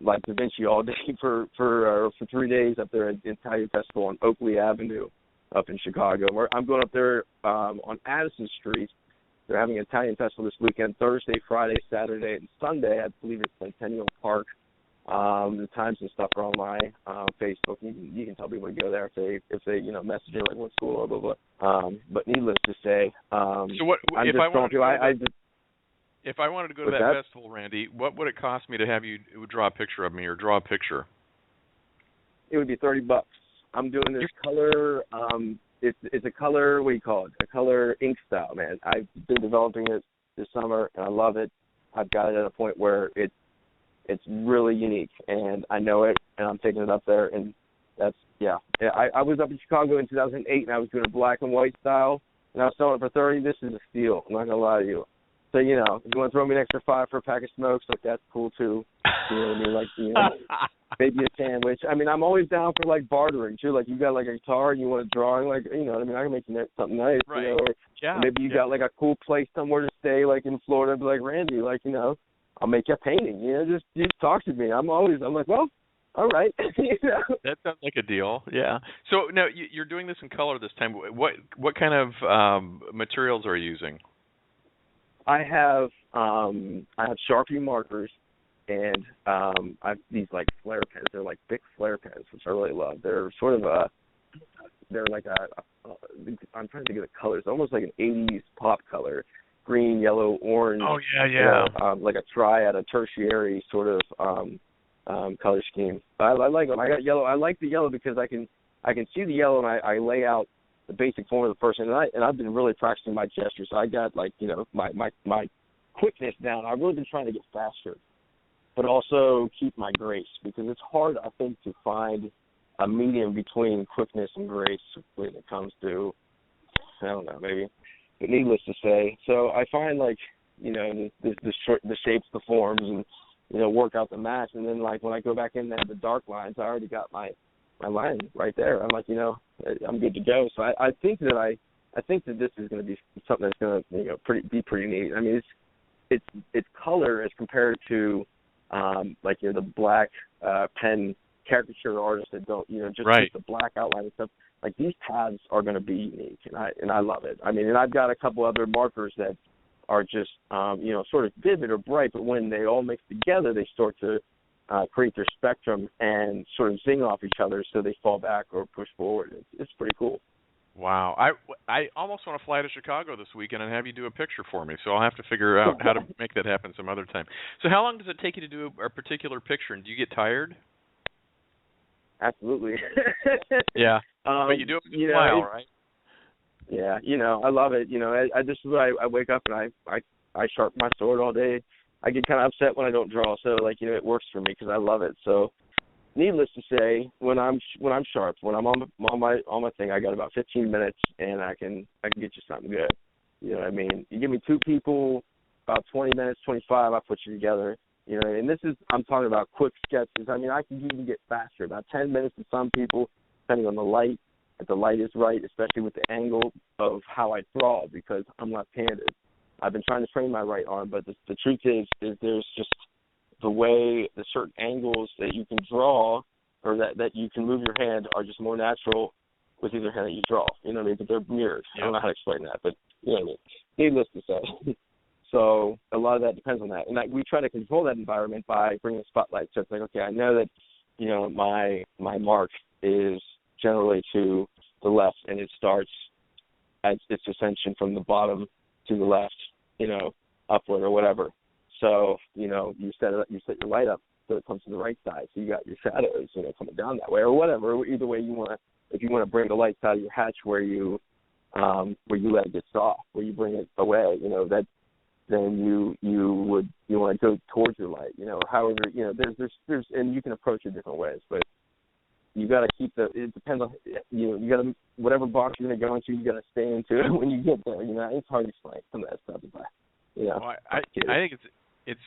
like Da Vinci all day for 3 days up there at the Italian Festival on Oakley Avenue up in Chicago. I'm going up there on Addison Street. They're having an Italian festival this weekend, Thursday, Friday, Saturday, and Sunday. I believe it's Centennial Park. The times and stuff are on my Facebook. You can tell people to go there if they message me like what's cool, blah blah blah. But needless to say, so what if I wanted to go to that festival, Randy? What would it cost me to have you draw a picture of me or draw a picture? It would be $30. I'm doing this color. It's a color. What do you call it? A color ink style, man. I've been developing it this summer, and I love it. I've got it at a point where it's really unique, and I know it, and I'm taking it up there, and that's I was up in Chicago in 2008, and I was doing a black and white style, and I was selling it for $30. This is a steal. I'm not gonna lie to you. So if you want to throw me an extra $5 for a pack of smokes, like that's cool too. You know what I mean? Like maybe a sandwich. I mean, I'm always down for like bartering too. Like you got like a guitar and you want a drawing, like what I mean, I can make you something nice. Right. Or maybe you got like a cool place somewhere to stay, like in Florida. Be like, Randy, like I'll make you a painting. Just talk to me. I'm like, well, all right. That sounds like a deal. Yeah. So now you're doing this in color this time. What kind of materials are you using? I have Sharpie markers, and I have these like flare pens. They're like big flare pens, which I really love. They're sort of I'm trying to think of the colors. Almost like an 80s pop color, green, yellow, orange. Oh yeah. Like a triad, a tertiary sort of color scheme. I like them. I got yellow. I like the yellow because I can see the yellow, and I lay out the basic form of the person, and I've been really practicing my gestures. So I got my quickness down. I've really been trying to get faster, but also keep my grace, because it's hard, I think, to find a medium between quickness and grace when it comes to, I don't know, maybe. But needless to say, so I find the shapes, the forms, and work out the match, and then like when I go back in and have the dark lines, I already got my line right there. I'm like, I'm good to go. So I think that this is going to be something that's going to be pretty neat. I mean, it's color as compared to the black pen caricature artists that don't just right. the black outline and stuff. Like these tabs are going to be unique, and I love it. I mean, and I've got a couple other markers that are just sort of vivid or bright, but when they all mix together, they start to create their spectrum and sort of zing off each other, so they fall back or push forward. It's pretty cool. Wow. I almost want to fly to Chicago this weekend and have you do a picture for me, so I'll have to figure out how to make that happen some other time. So how long does it take you to do a particular picture, and do you get tired? Absolutely. Yeah. But you do it with a smile, right? Yeah, I love it. I this is what I wake up and I sharpen my sword all day. I get kind of upset when I don't draw, so it works for me because I love it. So, needless to say, when I'm sharp, when I'm on my thing, I got about 15 minutes and I can get you something good. You know what I mean? You give me two people, about 20 minutes, 25, I put you together. And I'm talking about quick sketches. I mean, I can even get faster, about 10 minutes to some people, depending on the light. If the light is right, especially with the angle of how I draw, because I'm left-handed. I've been trying to train my right arm, but the truth is there's just the certain angles that you can draw or that you can move your hand are just more natural with either hand that you draw. You know what I mean? But they're mirrored. I don't know how to explain that, but you know what I mean. Needless to say. So a lot of that depends on that. And we try to control that environment by bringing a spotlight. So it's like, okay, I know that, my mark is generally to the left, and it starts at its ascension from the bottom to the left, upward or whatever. So, you set your light up so it comes to the right side. So you got your shadows, coming down that way or whatever. Either way you want to, if you want to bring the light out of your hatch where you let it get soft, where you bring it away, then you want to go towards your light, or however, there's and you can approach it different ways, but you got to keep it depends on, you got to, whatever box you're going to go into, you got to stay into it when you get there, it's hard to explain some of that stuff, but, Well, I think it's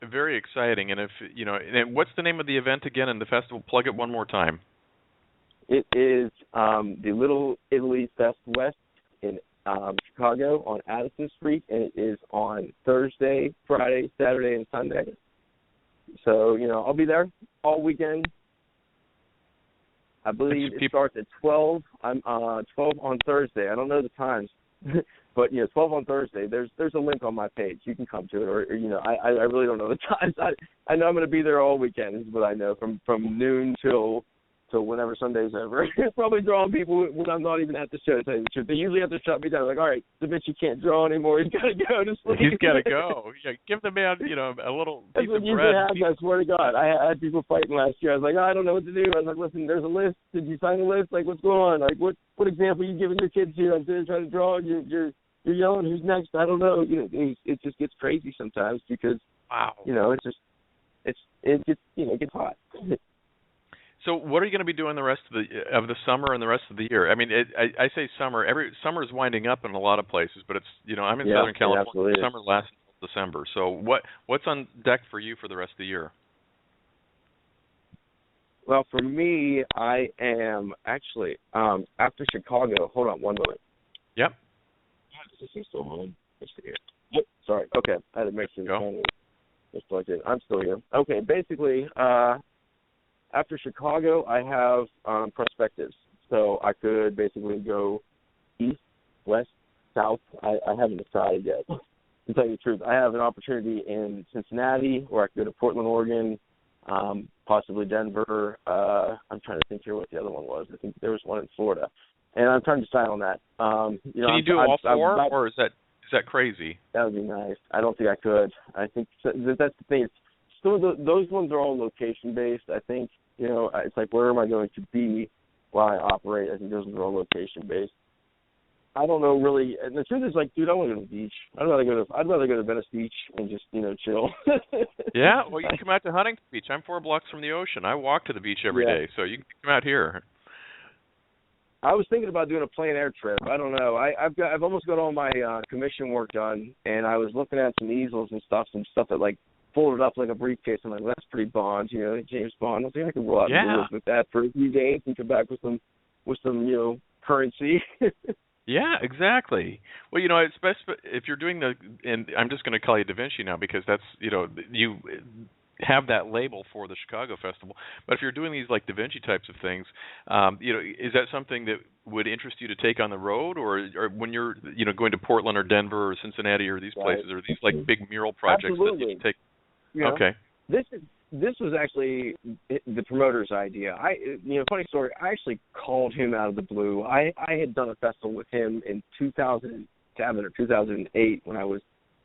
very exciting, and if, and what's the name of the event again in the festival? Plug it one more time. It is the Little Italy Fest West in Chicago on Addison Street, and it is on Thursday, Friday, Saturday, and Sunday. So, I'll be there all weekend. I believe it starts at 12. I'm 12 on Thursday. I don't know the times, but 12 on Thursday. There's a link on my page. You can come to it, or I really don't know the times. I know I'm going to be there all weekend. Is what I know from noon till whenever Sunday's over. It's probably drawing people when I'm not even at the show, to tell you the truth. They usually have to shut me down. Like, all right, Da Vinci can't draw anymore. He's got to go to sleep. He's got to go. Yeah, give the man, a little piece of bread. I swear to God. I had people fighting last year. I was like, I don't know what to do. I was like, listen, there's a list. Did you sign a list? Like, what's going on? Like, what example are you giving your kids here? I'm sitting trying to draw. You're yelling, who's next? I don't know. It just gets crazy sometimes because, wow. It gets hot. So what are you going to be doing the rest of the summer and the rest of the year? I mean, I say summer. Summer is winding up in a lot of places, but it's I'm in Southern California. Summer lasts until December. So what's on deck for you for the rest of the year? Well, for me, I am actually after Chicago. Hold on one moment. Yep. Is he still on? Yep. Sorry. Okay, I had to make sure the phone was plugged in. I'm still here. Okay, basically. After Chicago, I have perspectives. So I could basically go east, west, south. I haven't decided yet. To tell you the truth, I have an opportunity in Cincinnati, or I could go to Portland, Oregon, possibly Denver. I'm trying to think here what the other one was. I think there was one in Florida. And I'm trying to decide on that. Can you do all four, or is that crazy? That would be nice. I don't think I could. I think that's the thing. So those ones are all location-based. I think, it's like, where am I going to be while I operate? I think those are all location-based. I don't know, really. And the truth is, like, dude, I want to go to the beach. I'd rather go to Venice Beach and just, chill. Yeah, well, you can come out to Huntington Beach. I'm 4 blocks from the ocean. I walk to the beach every day, so you can come out here. I was thinking about doing a plein air trip. I don't know. I've almost got all my commission work done, and I was looking at some easels and some stuff that, like, folded up like a briefcase. I'm like, well, that's pretty Bond, like James Bond. I think I could roll out and with that for a few days and come back with some currency. Yeah, exactly. Well, it's best if you're doing and I'm just going to call you Da Vinci now because that's, you have that label for the Chicago Festival. But if you're doing these like Da Vinci types of things, is that something that would interest you to take on the road, or when you're, going to Portland or Denver or Cincinnati or these places, or these like big mural projects Absolutely. that you take? Okay. This this was actually the promoter's idea. Funny story. I actually called him out of the blue. I had done a festival with him in 2007 or 2008 when I was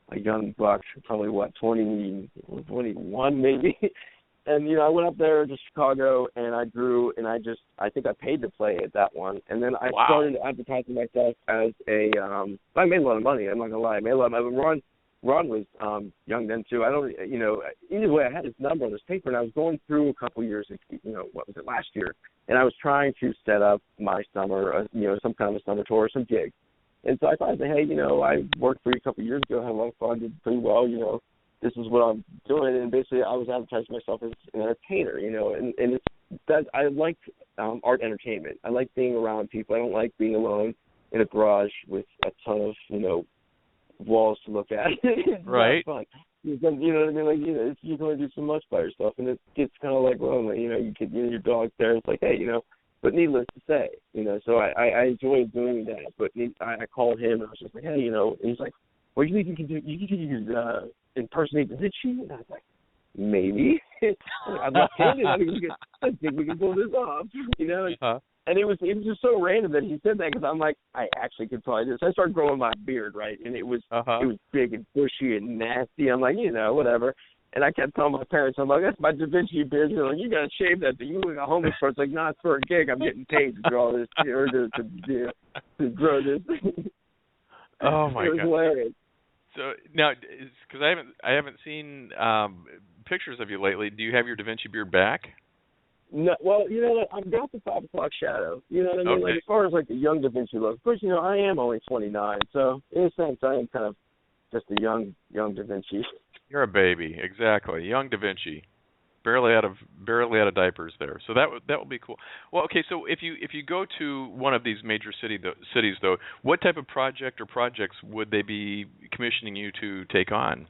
a young buck, probably 21 maybe. And I went up there to Chicago, and I drew, and I think I paid to play at that one. And then I started advertising myself as I made a lot of money. I'm not gonna lie, I made a lot of money. Ron was young then too. I don't, either way, I had his number on this paper, and I was going through a couple years, what was it, last year, and I was trying to set up my summer, some kind of a summer tour, some gigs. And so I thought, hey, I worked for you a couple of years ago, had a lot of fun, did pretty well, this is what I'm doing, and basically I was advertising myself as an entertainer, and it's that I like art entertainment. I like being around people. I don't like being alone in a garage with a ton of, walls to look at. It's right. Not fun. You know what I mean? Like, you can only do so much by yourself, and it gets kind of like lonely. You get your dog there. It's like, hey, but needless to say, so I enjoy doing that. But I called him, and I was just like, hey, and he's like, well, you think you can do? You can impersonate the Ditchy? And I was like, maybe. I'm left-handed. I think we can pull this off. Uh-huh. And it was just so random that he said that, because I'm like, I actually could probably do this. I started growing my beard, right, and it was big and bushy and nasty. I'm like, whatever. And I kept telling my parents, I'm like, that's my Da Vinci beard. They're like, you got to shave that thing. You look like a homeless person. It's like, no, it's for a gig. I'm getting paid to draw this, or to grow this. Oh, my God. It was hilarious. So now, because I haven't seen pictures of you lately, do you have your Da Vinci beard back? No, well, I've got the 5 o'clock shadow. You know what I mean? Okay. Like, as far as like the young Da Vinci look. Of course, I am only 29, so in a sense, I am kind of just a young Da Vinci. You're a baby, exactly. Young Da Vinci, barely out of diapers there. So that would be cool. Well, okay. So if you go to one of these major cities though, what type of project or projects would they be commissioning you to take on?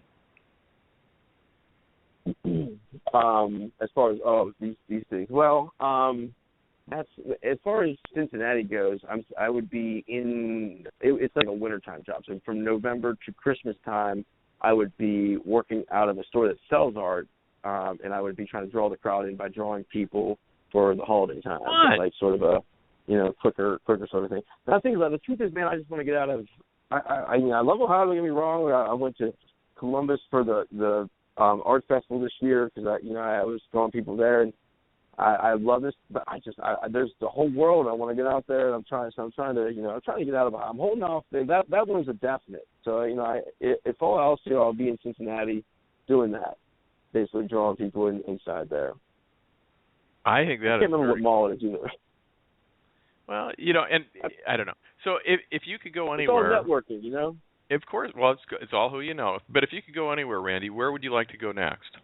As far as these things, well, that's as far as Cincinnati goes. I would be in. It's like a wintertime job. So from November to Christmas time, I would be working out of a store that sells art, and I would be trying to draw the crowd in by drawing people for the holiday time, like sort of a quicker sort of thing. And I think about the truth is, man, I just want to get out of. I love Ohio. Don't get me wrong. I went to Columbus for the art festival this year because I was drawing people there, and I love this, but there's the whole world. I want to get out there, and I'm trying to get out of. I'm holding off. That one's a definite. So if all else, I'll be in Cincinnati doing that, basically drawing people inside there. I think that I can't remember what mall it is either. Well, and I don't know. So if you could go anywhere, it's all networking, Of course. Well, it's all who you know. But if you could go anywhere, Randy, where would you like to go next?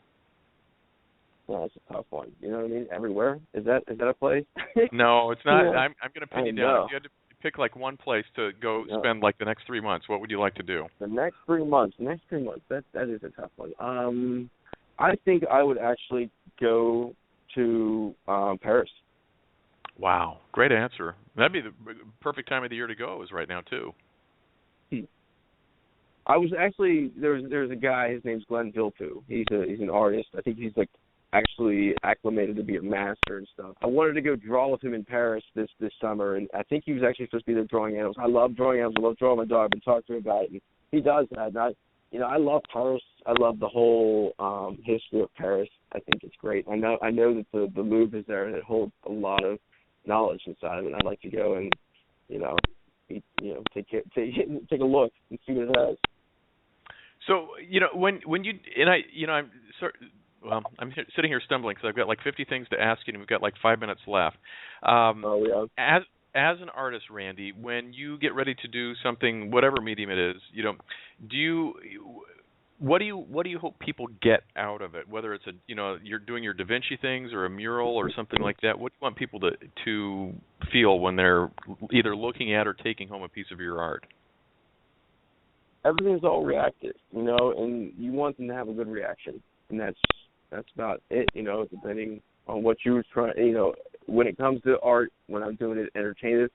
Well, that's a tough one. You know what I mean? Everywhere? Is that a place? No, it's not. Yeah. I'm going to pin you down. If you had to pick like one place to go spend like the next 3 months, what would you like to do? The next 3 months. That is a tough one. I think I would actually go to Paris. Wow, great answer. That'd be the perfect time of the year to go. Is right now too. I was actually there's a guy. His name's Glenn Vilpu. He's an artist. I think he's like actually acclimated to be a master and stuff. I wanted to go draw with him in Paris this summer, and I think he was actually supposed to be there drawing animals. I love drawing animals. I love drawing my dog. I've been talking to him about it. And he does that. And I love Paris. I love the whole history of Paris. I think it's great. I know that the Louvre is there, and it holds a lot of knowledge inside of it. I'd like to go and take a look and see what it has. So when you and I'm sitting here stumbling because I've got like 50 things to ask you, and we've got like 5 minutes left. As an artist, Randy, when you get ready to do something, whatever medium it is, what do you hope people get out of it? Whether it's you're doing your Da Vinci things or a mural or something like that. What do you want people to feel when they're either looking at or taking home a piece of your art? Everything's all reactive, and you want them to have a good reaction, and that's about it, depending on what you were trying. When it comes to art, when I'm doing it entertainment,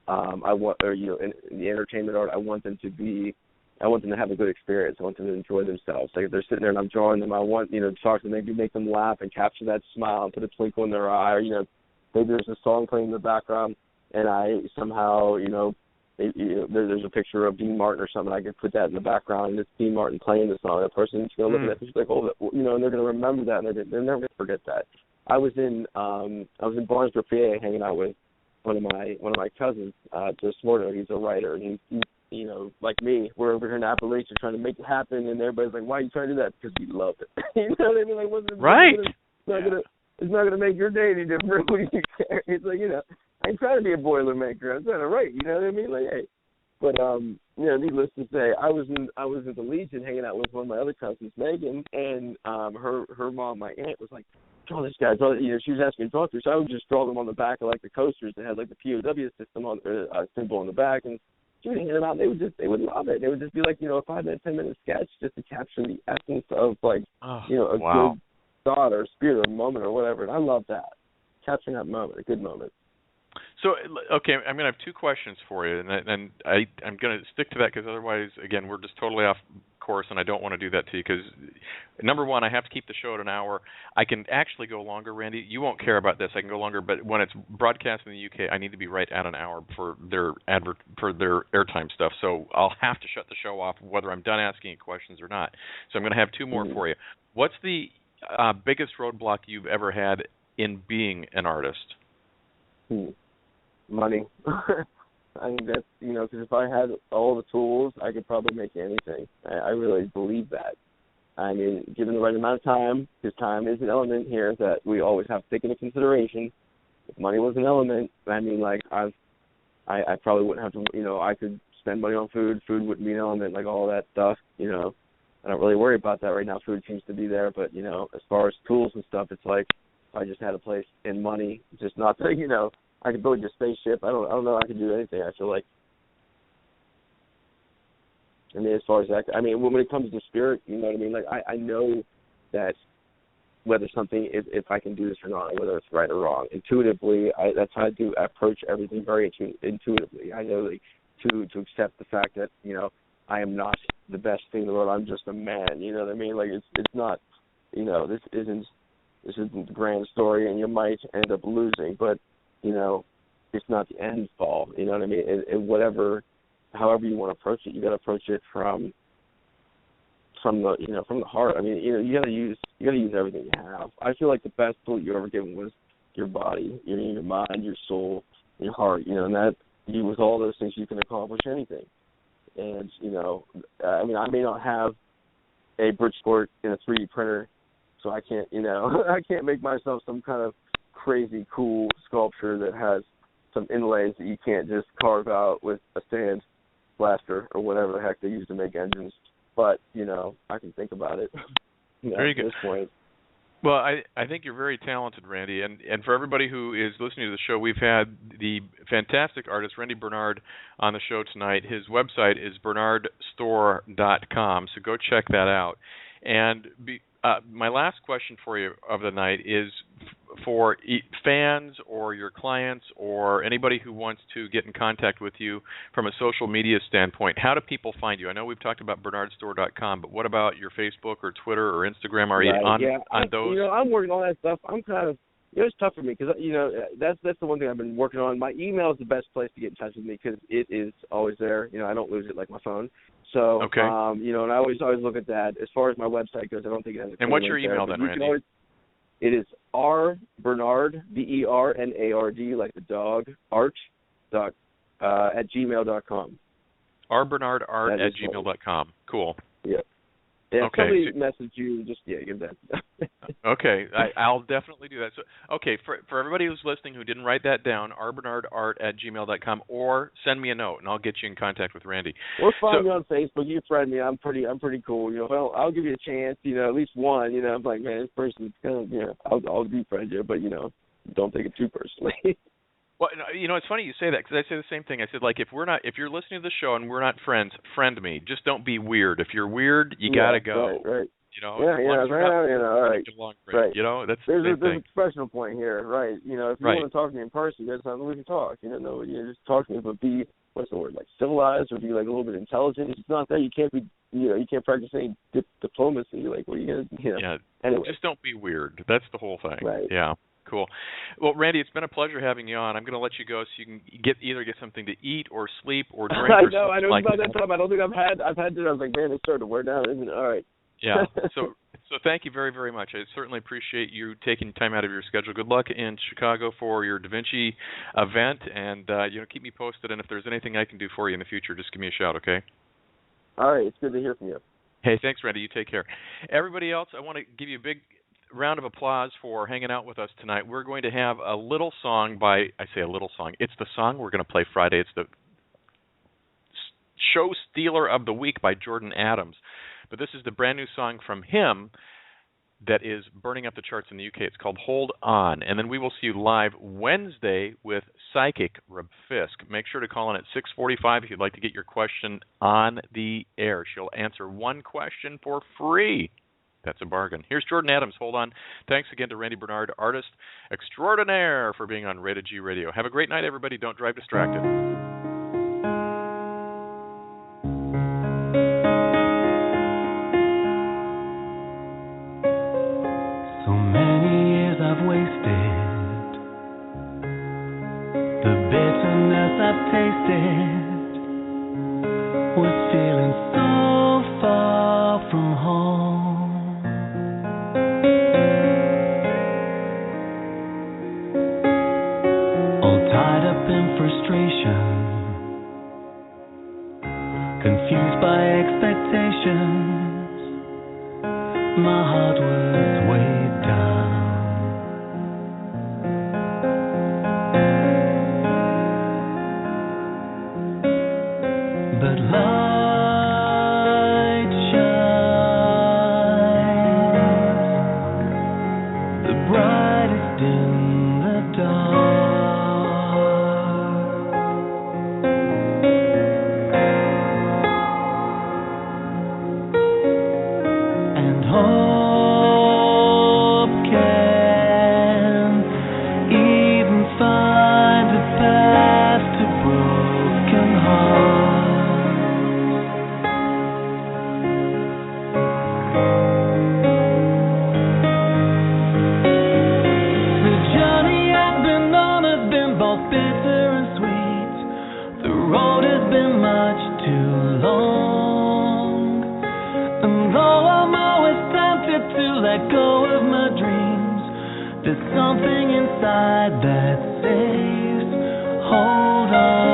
in the entertainment art, I want them to be I want them to have a good experience. I want them to enjoy themselves. Like if they're sitting there and I'm drawing them, I want, to talk to them, maybe make them laugh and capture that smile and put a twinkle in their eye. Or, maybe there's a song playing in the background and I somehow, there's a picture of Dean Martin or something. I could put that in the background and it's Dean Martin playing the song. That person's going to look at it, like, oh, and they're going to remember that and they're never going to forget that. I was in Barnesboro, PA, hanging out with one of my cousins this morning. He's a writer, and he like me, we're over here in Appalachia trying to make it happen, and everybody's like, "Why are you trying to do that?" Because we love it. You know what I mean? Like, it's not gonna make your day any different when you care. It's like, I ain't trying to be a Boilermaker. I'm trying to write. You know what I mean? Like, hey. But needless to say, I was at the Legion hanging out with one of my other cousins, Megan, and her mom, my aunt, was like, draw this guy. She was asking me to draw through, so I would just draw them on the back of like the coasters that had like the POW system on symbol on the back, and she would hand them out. They would love it. They would just be like, a 5-minute, 10-minute sketch just to capture the essence of like, a good thought or spirit or moment or whatever. And I love that, capturing that moment, a good moment. So, okay, I'm going to have two questions for you, and I'm going to stick to that because otherwise, again, we're just totally off course, and I don't want to do that to you because, number one, I have to keep the show at an hour. I can actually go longer, Randy. You won't care about this. I can go longer, but when it's broadcast in the UK, I need to be right at an hour for their airtime stuff. So I'll have to shut the show off whether I'm done asking you questions or not. So I'm going to have two more for you. What's the biggest roadblock you've ever had in being an artist? Money. I think that's, because if I had all the tools, I could probably make anything. I really believe that. I mean, given the right amount of time, because time is an element here that we always have to take into consideration. If money was an element, I mean, like, I probably wouldn't have to, I could spend money on food. Food wouldn't be an element, like all that stuff, I don't really worry about that right now. Food seems to be there, but, as far as tools and stuff, it's like if I just had a place and money, just not to, I could build your spaceship. I don't know. I could do anything. I feel like. I mean, as far as that, when it comes to spirit, you know what I mean. Like I know that whether something, if I can do this or not, whether it's right or wrong, intuitively, that's how I do approach everything very intuitively. I know to accept the fact that I am not the best thing in the world. I'm just a man. You know what I mean? Like it's not. This isn't the grand story, and you might end up losing, but. It's not the end all. You know what I mean? And however you want to approach it, you got to approach it from the heart. I mean, you got to use everything you have. I feel like the best tool you ever given was your body, your mind, your soul, your heart. And that with all those things you can accomplish anything. And I may not have a Bridgeport in a 3D printer, so I can't I can't make myself some kind of crazy cool sculpture that has some inlays that you can't just carve out with a sand blaster or whatever the heck they use to make engines. But, I can think about it Very good. At this point. Well, I think you're very talented, Randy. And for everybody who is listening to the show, we've had the fantastic artist, Randy Bernard, on the show tonight. His website is bernardstore.com, so go check that out. And my last question for you of the night is for fans or your clients or anybody who wants to get in contact with you from a social media standpoint. How do people find you? I know we've talked about bernardstore.com, but what about your Facebook or Twitter or Instagram? Are you on those? I'm working on that stuff. I'm kind of, it's tough for me because, that's the one thing I've been working on. My email is the best place to get in touch with me because it is always there. I don't lose it like my phone. So, okay. And I always look at that. As far as my website goes, I don't think it has a. And what's your email then, Randy? It is rbernard, BERNARD, like the dog, art, at gmail.com. rbernardart@gmail.com. Cool. Yeah. Yeah, okay. Somebody message you, just give that. Okay, I'll definitely do that. So, okay, for everybody who's listening who didn't write that down, rbernardart@gmail.com, or send me a note and I'll get you in contact with Randy. Or find me on Facebook. You friend me. I'm pretty cool. I'll give you a chance. At least one. I'm like, man, this person's kind of, I'll befriend you, but don't take it too personally. Well, it's funny you say that because I say the same thing. I said, like, if you're listening to the show and we're not friends, friend me. Just don't be weird. If you're weird, you gotta go. Right. All right. Right. That's there's the same thing. A professional point here, right? If you want to talk to me in person, that's something we can talk. Just talk to me, but be what's the word, like civilized or be like a little bit intelligent. If it's not that, you can't be, you can't practice any diplomacy. Like, what are you going to, Yeah. Anyway. Just don't be weird. That's the whole thing. Right. Yeah. Cool. Well, Randy, it's been a pleasure having you on. I'm going to let you go so you can either get something to eat or sleep or drink. I or know. I know like about that time. I don't think I've had dinner. I was like, man, it's starting to wear down, isn't it? All right. Yeah. So thank you very, very much. I certainly appreciate you taking time out of your schedule. Good luck in Chicago for your Da Vinci event, and keep me posted. And if there's anything I can do for you in the future, just give me a shout, okay? All right. It's good to hear from you. Hey, thanks, Randy. You take care. Everybody else, I want to give you a big round of applause for hanging out with us tonight. We're going to have a little song by, I say a little song, it's the song we're going to play Friday. It's the Show Stealer of the Week by Jordan Adams. But this is the brand new song from him that is burning up the charts in the UK. It's called Hold On. And then we will see you live Wednesday with Psychic Reb Fisk. Make sure to call in at 6:45 if you'd like to get your question on the air. She'll answer one question for free. That's a bargain. Here's Jordan Adams. Hold on. Thanks again to Randy Bernard, artist extraordinaire, for being on Rated G Radio. Have a great night, everybody. Don't drive distracted. So many years I've wasted, the bitterness I've tasted, was feeling so far from home. Confused by expectations, my heart was weighed down. But light shines, the brightest in the dark. Something inside that says, hold on.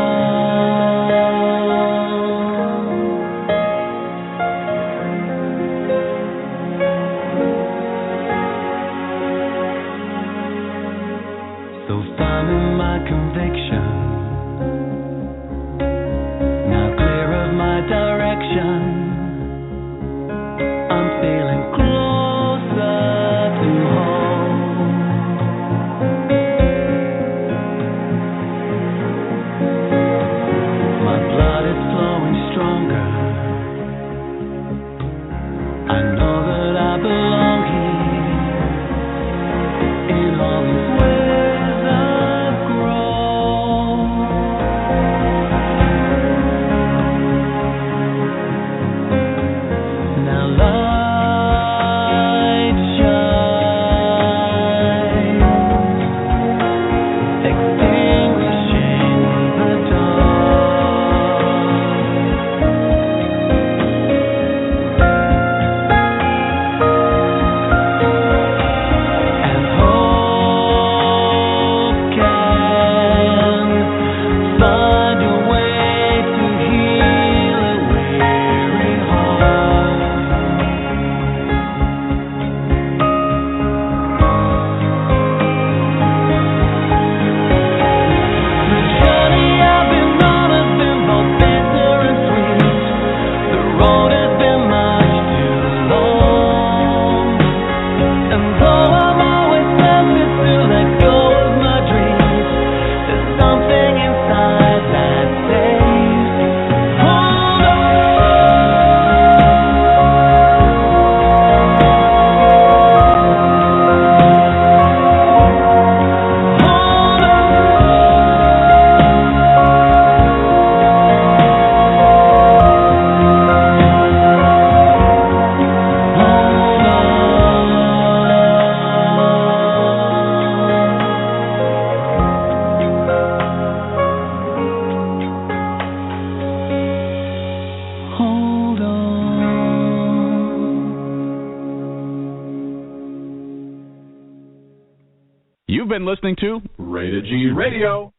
So finding my conviction, now clear of my direction, I'm feeling closer to home. You've been listening to Rated G Radio.